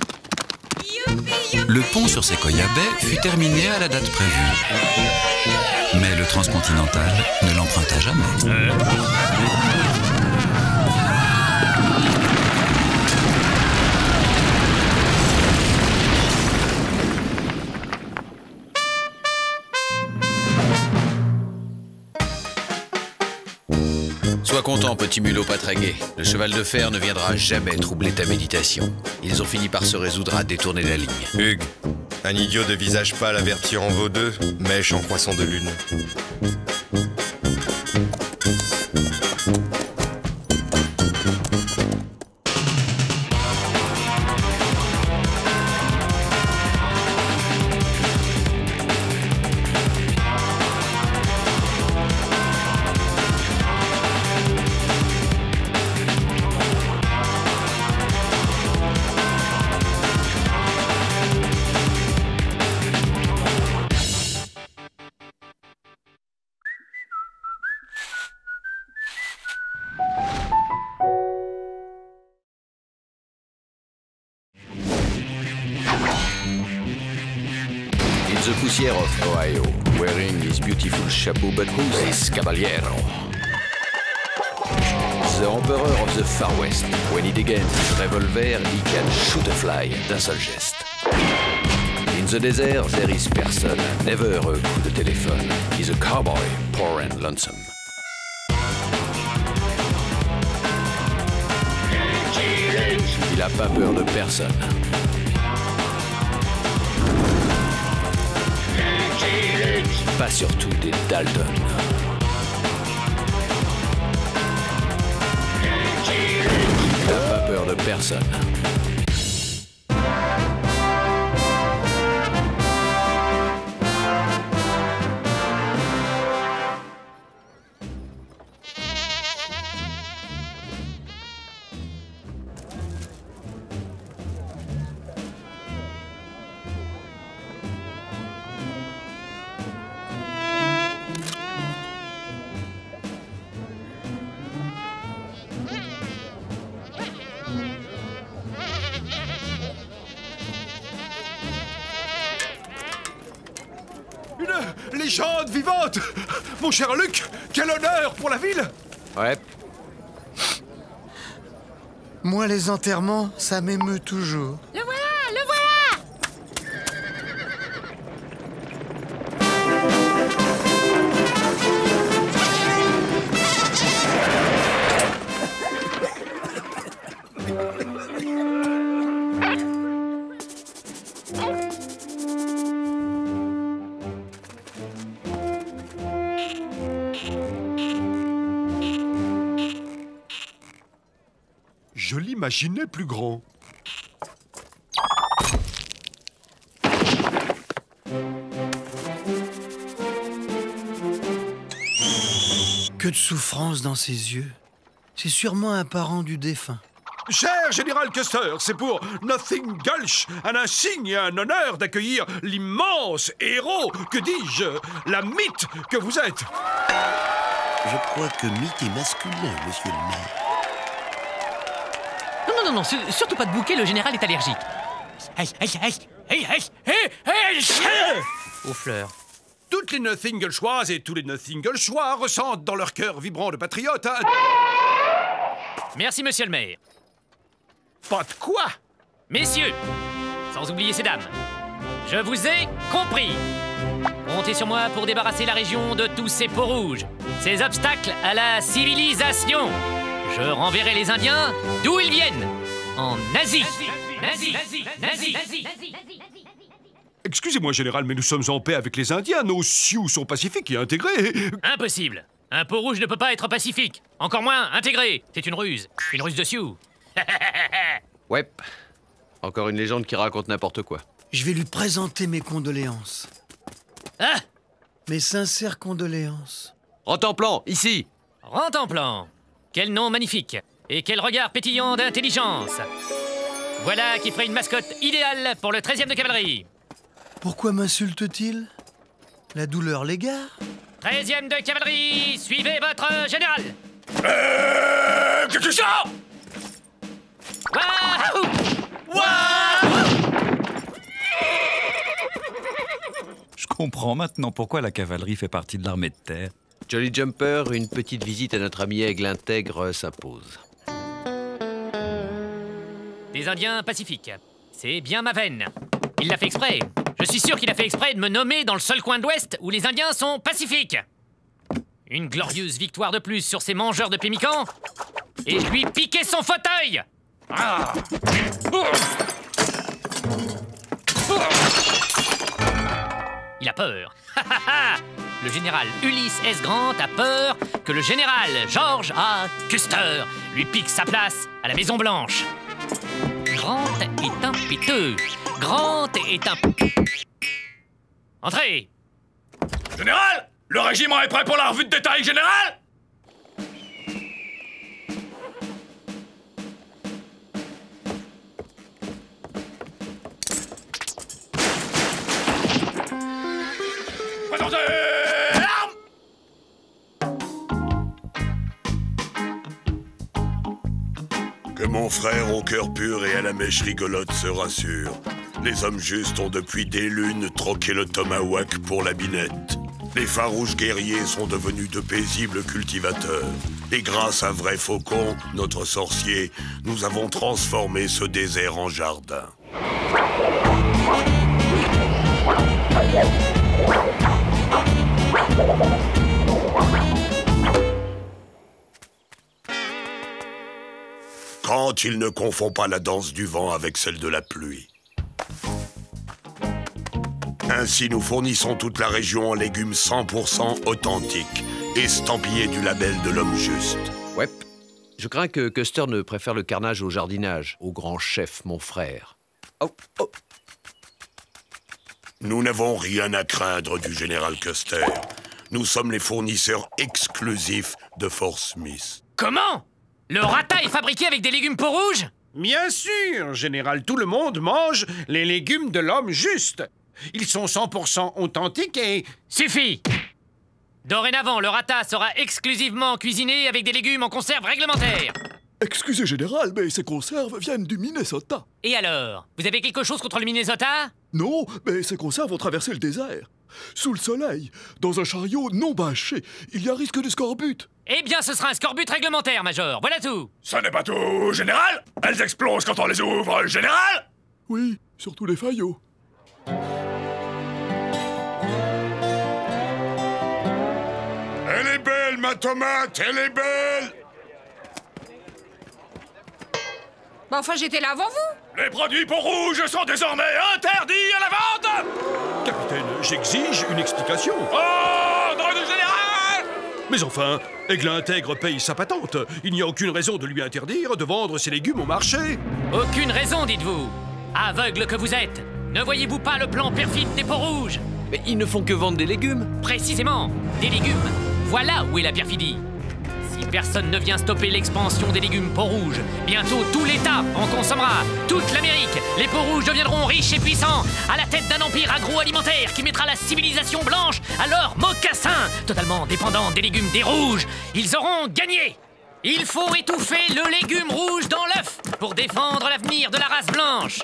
Le pont sur Sequoia Bay fut terminé à la date prévue. Mais le transcontinental ne l'emprunta jamais. Sois content, petit mulot pas très gai. Le cheval de fer ne viendra jamais troubler ta méditation. Ils ont fini par se résoudre à détourner la ligne. Hugues, un idiot de visage pâle averti en vaut deux, mèche en croissant de lune. justicier of Ohio, wearing his beautiful chapeau, but who's this caballero? The Emperor of the Far West. When he degains his revolver, he can shoot a fly d'un seul geste. In the desert, there is person, never a coup de téléphone. He's a cowboy, poor and lonesome. Il a pas peur de personne. Pas surtout des Dalton. Il n'a pas peur de personne. Légende vivante! Mon cher Luc, quel honneur pour la ville! Ouais. Moi, les enterrements, ça m'émeut toujours. Le voilà, le voilà! Je l'imaginais plus grand. Que de souffrance dans ses yeux. C'est sûrement un parent du défunt. Cher Général Custer, c'est pour Nothing Gulch un insigne et un honneur d'accueillir l'immense héros, que dis-je, la mythe que vous êtes. Je crois que mythe est masculin, monsieur le maire. Non, surtout pas de bouquet, le général est allergique. Aux fleurs. Toutes les Nothing Gulchoises et tous les Nothing Gulchois ressentent dans leur cœur vibrant de patriote un... Merci, monsieur le maire. Pas de quoi? Messieurs, sans oublier ces dames, je vous ai compris. Comptez sur moi pour débarrasser la région de tous ces peaux rouges, ces obstacles à la civilisation. Je renverrai les Indiens d'où ils viennent, en Asie. Excusez-moi, Général, mais nous sommes en paix avec les Indiens. Nos Sioux sont pacifiques et intégrés. Impossible. Un peau rouge ne peut pas être pacifique. Encore moins intégré. C'est une ruse de Sioux. Ouais. Encore une légende qui raconte n'importe quoi. Je vais lui présenter mes condoléances. Ah! Mes sincères condoléances. Rentemplant, ici. Rentemplant. Quel nom magnifique. Et quel regard pétillant d'intelligence. Voilà qui ferait une mascotte idéale pour le 13e de cavalerie. Pourquoi m'insulte-t-il? La douleur l'égare? 13e de cavalerie, suivez votre général. Quelque chose! Wahou! Je comprends maintenant pourquoi la cavalerie fait partie de l'armée de terre. Jolly Jumper, une petite visite à notre ami Aigle intègre s'impose. Des Indiens pacifiques. C'est bien ma veine. Il l'a fait exprès. Je suis sûr qu'il a fait exprès de me nommer dans le seul coin de l'Ouest où les Indiens sont pacifiques. Une glorieuse victoire de plus sur ces mangeurs de pémicans. Et je lui piquais son fauteuil. Ah. Il a peur. Le général Ulysse S. Grant a peur que le général George A. Custer lui pique sa place à la Maison Blanche. Grant est un piteux. Grant est un... Entrez! Général! Le régiment est prêt pour la revue de détail générale? Présentez l'arme! Que mon frère au cœur pur et à la mèche rigolote se rassure. Les hommes justes ont depuis des lunes troqué le tomahawk pour la binette. Les farouches guerriers sont devenus de paisibles cultivateurs. Et grâce à Vrai Faucon, notre sorcier, nous avons transformé ce désert en jardin. Quand il ne confond pas la danse du vent avec celle de la pluie. Ainsi, nous fournissons toute la région en légumes 100% authentiques, estampillés du label de l'homme juste. Ouais. Je crains que Custer ne préfère le carnage au jardinage, au grand chef, mon frère. Oh, oh. Nous n'avons rien à craindre du général Custer. Nous sommes les fournisseurs exclusifs de Fort Smith. Comment? Le rata est fabriqué avec des légumes peaux-rouges? Bien sûr, général, tout le monde mange les légumes de l'homme juste. Ils sont 100% authentiques et... Suffit! Dorénavant, le rata sera exclusivement cuisiné avec des légumes en conserve réglementaire. Excusez, général, mais ces conserves viennent du Minnesota. Et alors? Vous avez quelque chose contre le Minnesota? Non, mais ces conserves ont traversé le désert. Sous le soleil, dans un chariot non bâché, il y a risque de scorbut. Eh bien, ce sera un scorbut réglementaire, Major. Voilà tout. Ça n'est pas tout, général. Elles explosent quand on les ouvre, général. Oui, surtout les faillots. Elle est belle, ma tomate, elle est belle. Bah enfin, j'étais là avant vous. Les produits peaux-rouges sont désormais interdits à la vente. Capitaine, j'exige une explication. Ordre du général. Mais enfin, Aigle Intègre paye sa patente. Il n'y a aucune raison de lui interdire de vendre ses légumes au marché. Aucune raison, dites-vous. Aveugle que vous êtes, ne voyez-vous pas le plan perfide des peaux-rouges? Mais ils ne font que vendre des légumes. Précisément, des légumes. Voilà où est la perfidie. Si personne ne vient stopper l'expansion des légumes peaux-rouges, bientôt tout l'État en consommera. Toute l'Amérique, les peaux-rouges deviendront riches et puissants, à la tête d'un empire agroalimentaire qui mettra la civilisation blanche à leur mocassin, totalement dépendante des légumes des rouges. Ils auront gagné. Il faut étouffer le légume rouge dans l'œuf pour défendre l'avenir de la race blanche.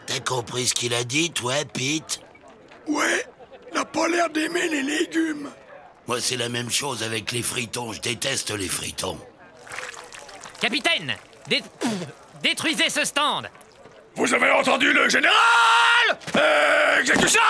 T'as compris ce qu'il a dit, toi, Pete? Ouais, n'a pas l'air d'aimer les légumes. Moi, c'est la même chose avec les fritons. Je déteste les fritons. Capitaine, détruisez ce stand. Vous avez entendu le général? Exécution!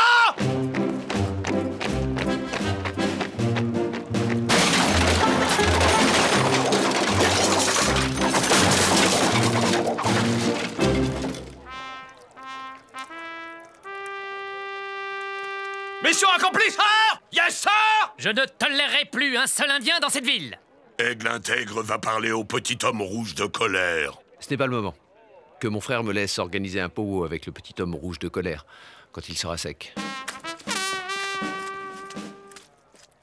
Mission accomplie, sir! Yes, sir! Je ne tolérerai plus un seul Indien dans cette ville. Aigle Intègre va parler au petit homme rouge de colère. Ce n'est pas le moment. Que mon frère me laisse organiser un powwow avec le petit homme rouge de colère, quand il sera sec.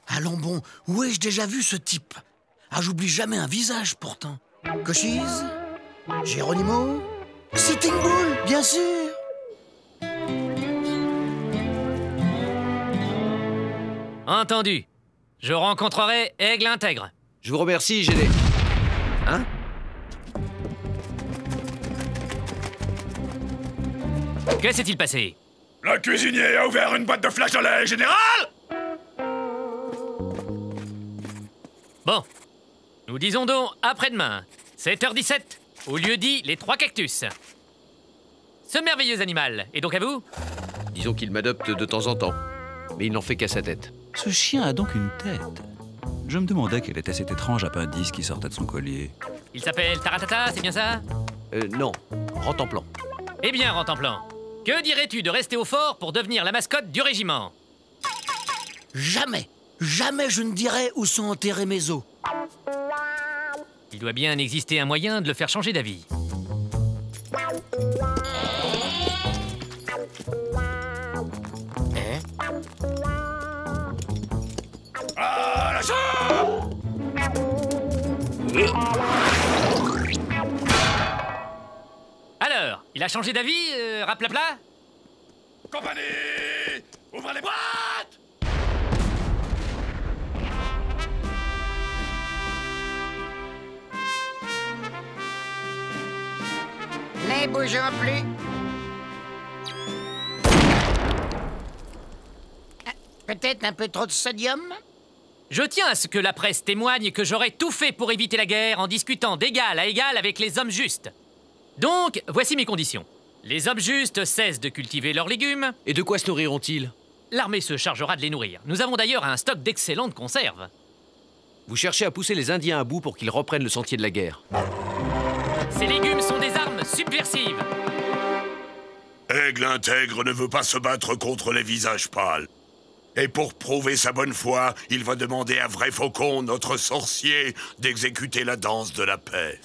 Allons bon, où ai-je déjà vu ce type? Ah, j'oublie jamais un visage, pourtant. Cochise? Geronimo? Sitting Bull, bien sûr! Entendu. Je rencontrerai Aigle Intègre. Je vous remercie, Géné. Hein? Que s'est-il passé? Le cuisinier a ouvert une boîte de flageolets, général! Bon. Nous disons donc après-demain, 7h17, au lieu dit les 3 cactus. Ce merveilleux animal est donc à vous? Disons qu'il m'adopte de temps en temps, mais il n'en fait qu'à sa tête. Ce chien a donc une tête. Je me demandais quel était cet étrange appendice qui sortait de son collier. Il s'appelle Taratata, c'est bien ça? Non, Rentemplan. Eh bien, Rentemplan, que dirais-tu de rester au fort pour devenir la mascotte du régiment? Jamais, jamais je ne dirai où sont enterrés mes os. Il doit bien exister un moyen de le faire changer d'avis. À la chambre! Alors, il a changé d'avis, raplapla? Compagnie! Ouvrez les boîtes! Ne bougeons plus. Peut-être un peu trop de sodium? Je tiens à ce que la presse témoigne que j'aurais tout fait pour éviter la guerre en discutant d'égal à égal avec les hommes justes. Donc, voici mes conditions. Les hommes justes cessent de cultiver leurs légumes. Et de quoi se nourriront-ils? L'armée se chargera de les nourrir. Nous avons d'ailleurs un stock d'excellentes conserves. Vous cherchez à pousser les Indiens à bout pour qu'ils reprennent le sentier de la guerre. Ces légumes sont des armes subversives. Aigle intègre ne veut pas se battre contre les visages pâles. Et pour prouver sa bonne foi, il va demander à Vrai Faucon, notre sorcier, d'exécuter la danse de la paix.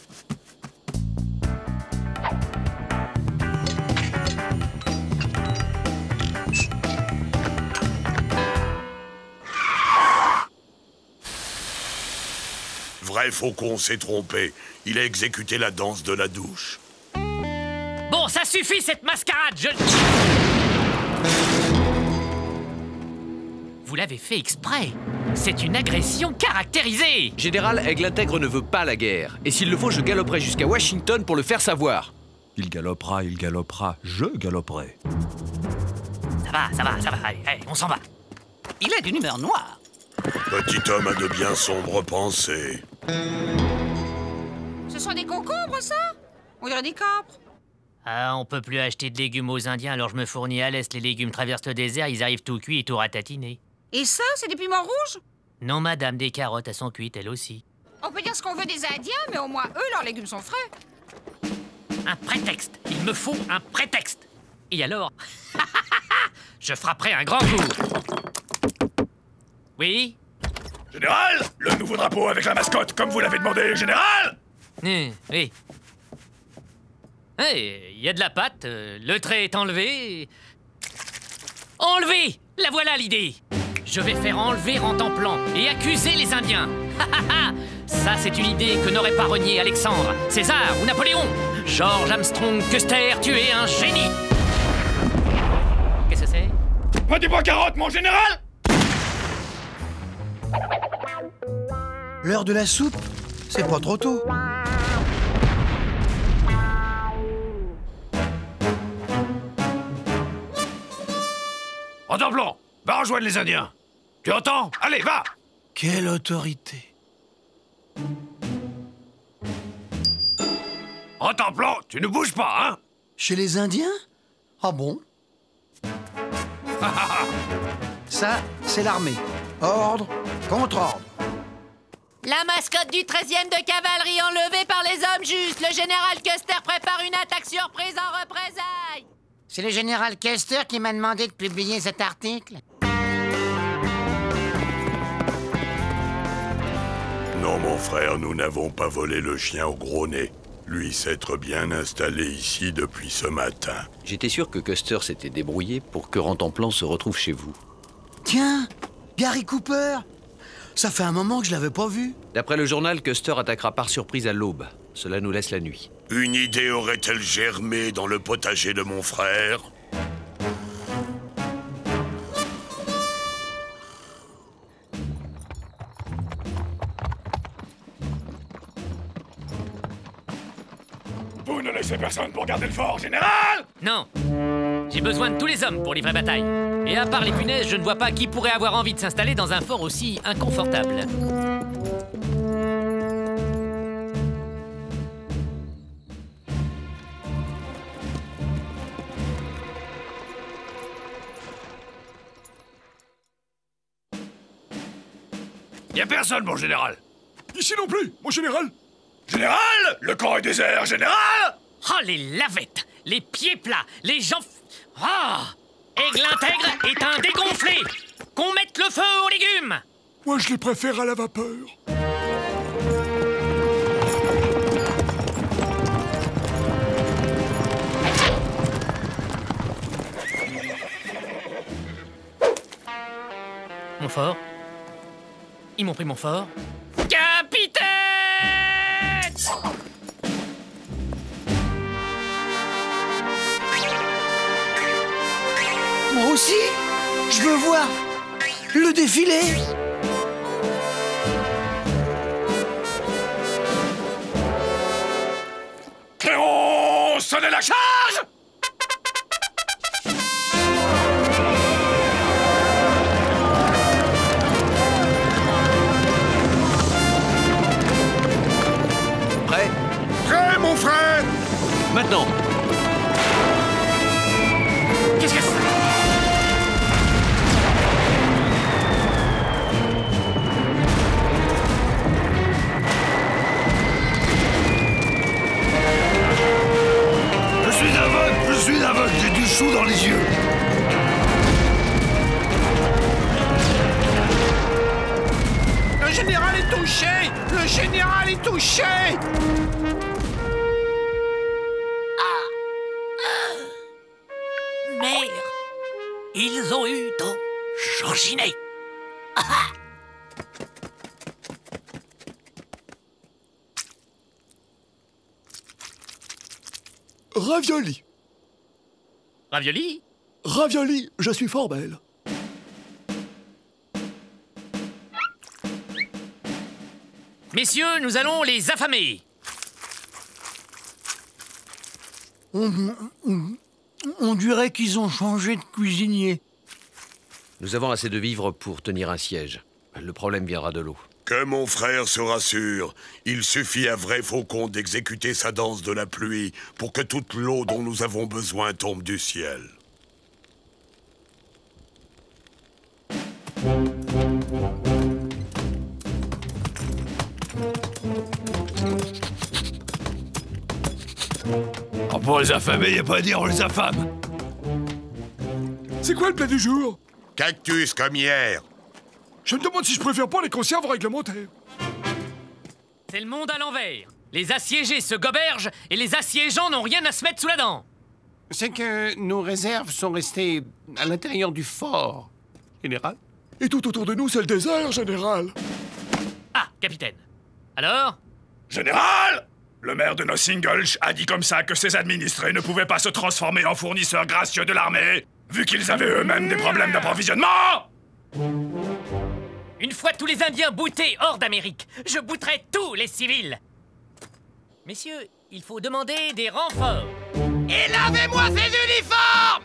Vrai Faucon s'est trompé. Il a exécuté la danse de la douche. Bon, ça suffit cette mascarade, Vous l'avez fait exprès. C'est une agression caractérisée. Général, Aigle intègre ne veut pas la guerre. Et s'il le faut, je galoperai jusqu'à Washington pour le faire savoir. Il galopera, je galoperai. Ça va, allez, on s'en va. Il est d'une humeur noire. Petit homme a de bien sombres pensées. Ce sont des concombres, ça? On dirait des capres. Ah, on peut plus acheter de légumes aux Indiens, alors je me fournis à l'Est. Les légumes traversent le désert, ils arrivent tout cuits et tout ratatinés. Et ça, c'est des piments rouges? Non, madame, des carottes, elles sont cuites, elles aussi. On peut dire ce qu'on veut des Indiens, mais au moins, eux, leurs légumes sont frais. Un prétexte. Il me faut un prétexte. Et alors, je frapperai un grand coup. Oui? Général, le nouveau drapeau avec la mascotte, comme vous l'avez demandé, général! Oui. Il y a de la pâte, le trait est enlevé. Enlevé! La voilà l'idée! Je vais faire enlever Rentemplant et accuser les Indiens. Ça, c'est une idée que n'aurait pas renié Alexandre, César ou Napoléon. George Armstrong Custer, tu es un génie! Qu'est-ce que c'est? Petit pois carotte, mon général! L'heure de la soupe? C'est pas trop tôt. Rentemplant, va rejoindre les Indiens. Tu entends? Allez, va! Quelle autorité! Rentemplant, tu ne bouges pas, hein? Chez les Indiens? Ah bon? Ça, c'est l'armée. Ordre contre ordre. La mascotte du 13e de cavalerie enlevée par les hommes justes. Le général Custer prépare une attaque surprise en représailles. C'est le général Custer qui m'a demandé de publier cet article. Non, mon frère, nous n'avons pas volé le chien au gros nez. Lui s'être bien installé ici depuis ce matin. J'étais sûr que Custer s'était débrouillé pour que Rentemplant se retrouve chez vous. Tiens, Gary Cooper! Ça fait un moment que je l'avais pas vu. D'après le journal, Custer attaquera par surprise à l'aube. Cela nous laisse la nuit. Une idée aurait-elle germé dans le potager de mon frère? Vous ne laissez personne pour garder le fort, général? Non. J'ai besoin de tous les hommes pour livrer bataille. Et à part les punaises, je ne vois pas qui pourrait avoir envie de s'installer dans un fort aussi inconfortable. Y a personne, mon général. Ici non plus, mon général. Général! Le camp est désert, général! Oh, les lavettes, les pieds plats, les gens... Ah! Aigle intègre est un dégonflé! Qu'on mette le feu aux légumes! Moi, je les préfère à la vapeur. Mon fort? Ils m'ont pris mon fort? Capitaine! Moi aussi, je veux voir le défilé. Cléon, sonnez la charge! plutôt changiné. Ravioli. Ravioli? Ravioli, je suis fort belle. Messieurs, nous allons les affamer. On dirait qu'ils ont changé de cuisinier. Nous avons assez de vivres pour tenir un siège. Le problème viendra de l'eau. Que mon frère se rassure, il suffit à Vrai Faucon d'exécuter sa danse de la pluie pour que toute l'eau dont nous avons besoin tombe du ciel. On peut les affamer, y a pas à dire, on les affame. C'est quoi le plat du jour? Cactus comme hier. Je me demande si je préfère pas les conserves réglementaires. C'est le monde à l'envers. Les assiégés se gobergent et les assiégeants n'ont rien à se mettre sous la dent. C'est que nos réserves sont restées à l'intérieur du fort, général. Et tout autour de nous, c'est le désert, général. Ah, capitaine. Alors? Général! Le maire de Nothing Gulch a dit comme ça que ses administrés ne pouvaient pas se transformer en fournisseurs gracieux de l'armée, vu qu'ils avaient eux-mêmes des problèmes d'approvisionnement! Une fois tous les Indiens boutés hors d'Amérique, je bouterai tous les civils. Messieurs, il faut demander des renforts. Et lavez-moi ces uniformes!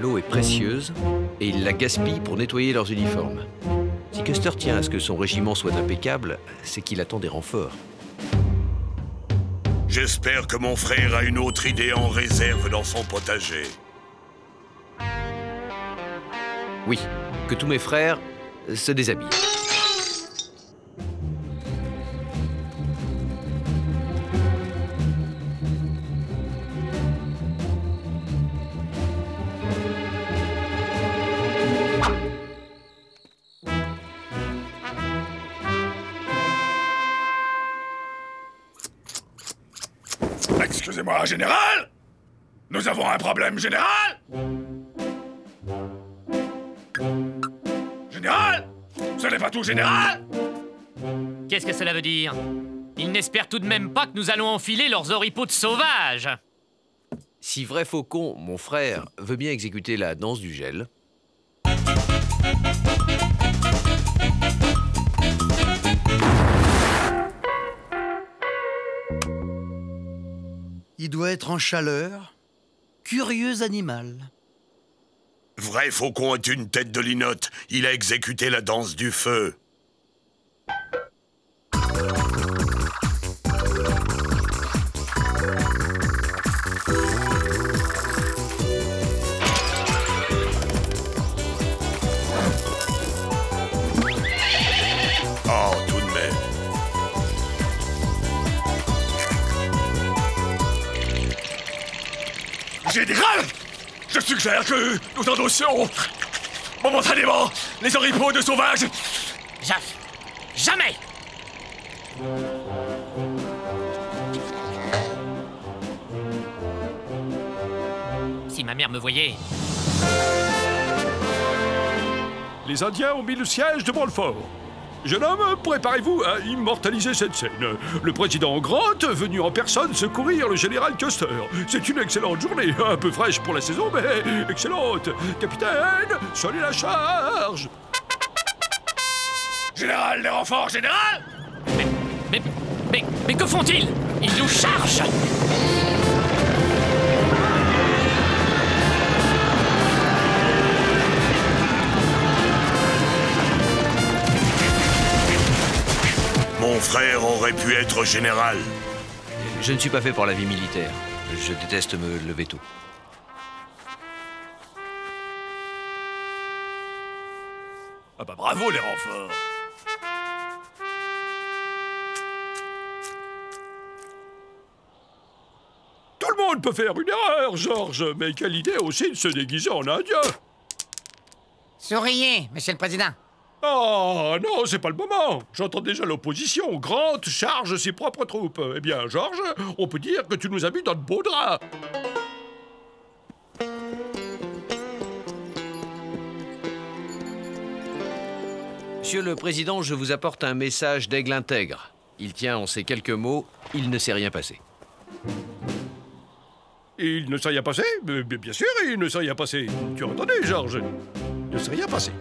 L'eau est précieuse et ils la gaspillent pour nettoyer leurs uniformes. Si Custer tient à ce que son régiment soit impeccable, c'est qu'il attend des renforts. J'espère que mon frère a une autre idée en réserve dans son potager. Oui, que tous mes frères se déshabillent. Excusez-moi, général! Nous avons un problème, général! Général! Ce n'est pas tout, général! Qu'est-ce que cela veut dire? Ils n'espèrent tout de même pas que nous allons enfiler leurs oripeaux de sauvages. Si Vrai Faucon, mon frère, veut bien exécuter la danse du gel... Il doit être en chaleur. Curieux animal. Vrai Faucon est une tête de linotte. Il a exécuté la danse du feu. Oh, tout de même. Général! Je suggère que nous endossions momentanément les oripeaux de sauvages! Jamais! Si ma mère me voyait... Les Indiens ont mis le siège devant le fort. Jeune homme, préparez-vous à immortaliser cette scène. Le président Grant venu en personne secourir le général Custer. C'est une excellente journée, un peu fraîche pour la saison, mais excellente. Capitaine, sonnez la charge. Général, les renforts, général! Mais que font-ils? Ils nous chargent! Mon frère aurait pu être général. Je ne suis pas fait pour la vie militaire. Je déteste me lever tôt. Ah bah bravo les renforts. Tout le monde peut faire une erreur, Georges, mais quelle idée aussi de se déguiser en indien. Souriez, monsieur le président. Oh non, c'est pas le moment. J'entends déjà l'opposition. Grant charge ses propres troupes. Eh bien, George, on peut dire que tu nous as mis dans de beaux draps. Monsieur le Président, je vous apporte un message d'Aigle intègre. Il tient en ces quelques mots, il ne s'est rien passé. Il ne s'est rien passé? Bien sûr, il ne s'est rien passé. Tu as entendu, George? Il ne s'est rien passé.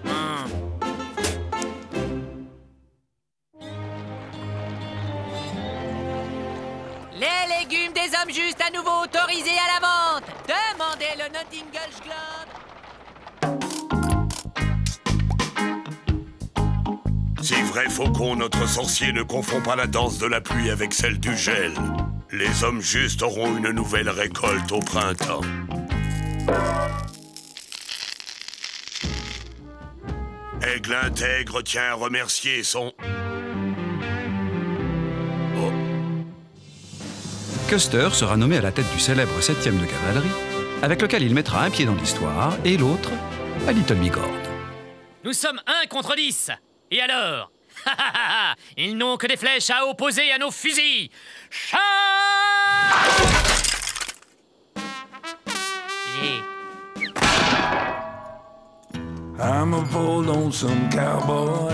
Les légumes des hommes justes à nouveau autorisés à la vente. Demandez le Nottingham's Globe. C'est vrai, Faucon, notre sorcier ne confond pas la danse de la pluie avec celle du gel. Les hommes justes auront une nouvelle récolte au printemps. Aigle intègre tient à remercier son... Custer sera nommé à la tête du célèbre 7e de cavalerie, avec lequel il mettra un pied dans l'histoire et l'autre à Little Bigord. Nous sommes 1 contre 10. Et alors? Ils n'ont que des flèches à opposer à nos fusils. Char! I'm a poor lonesome cowboy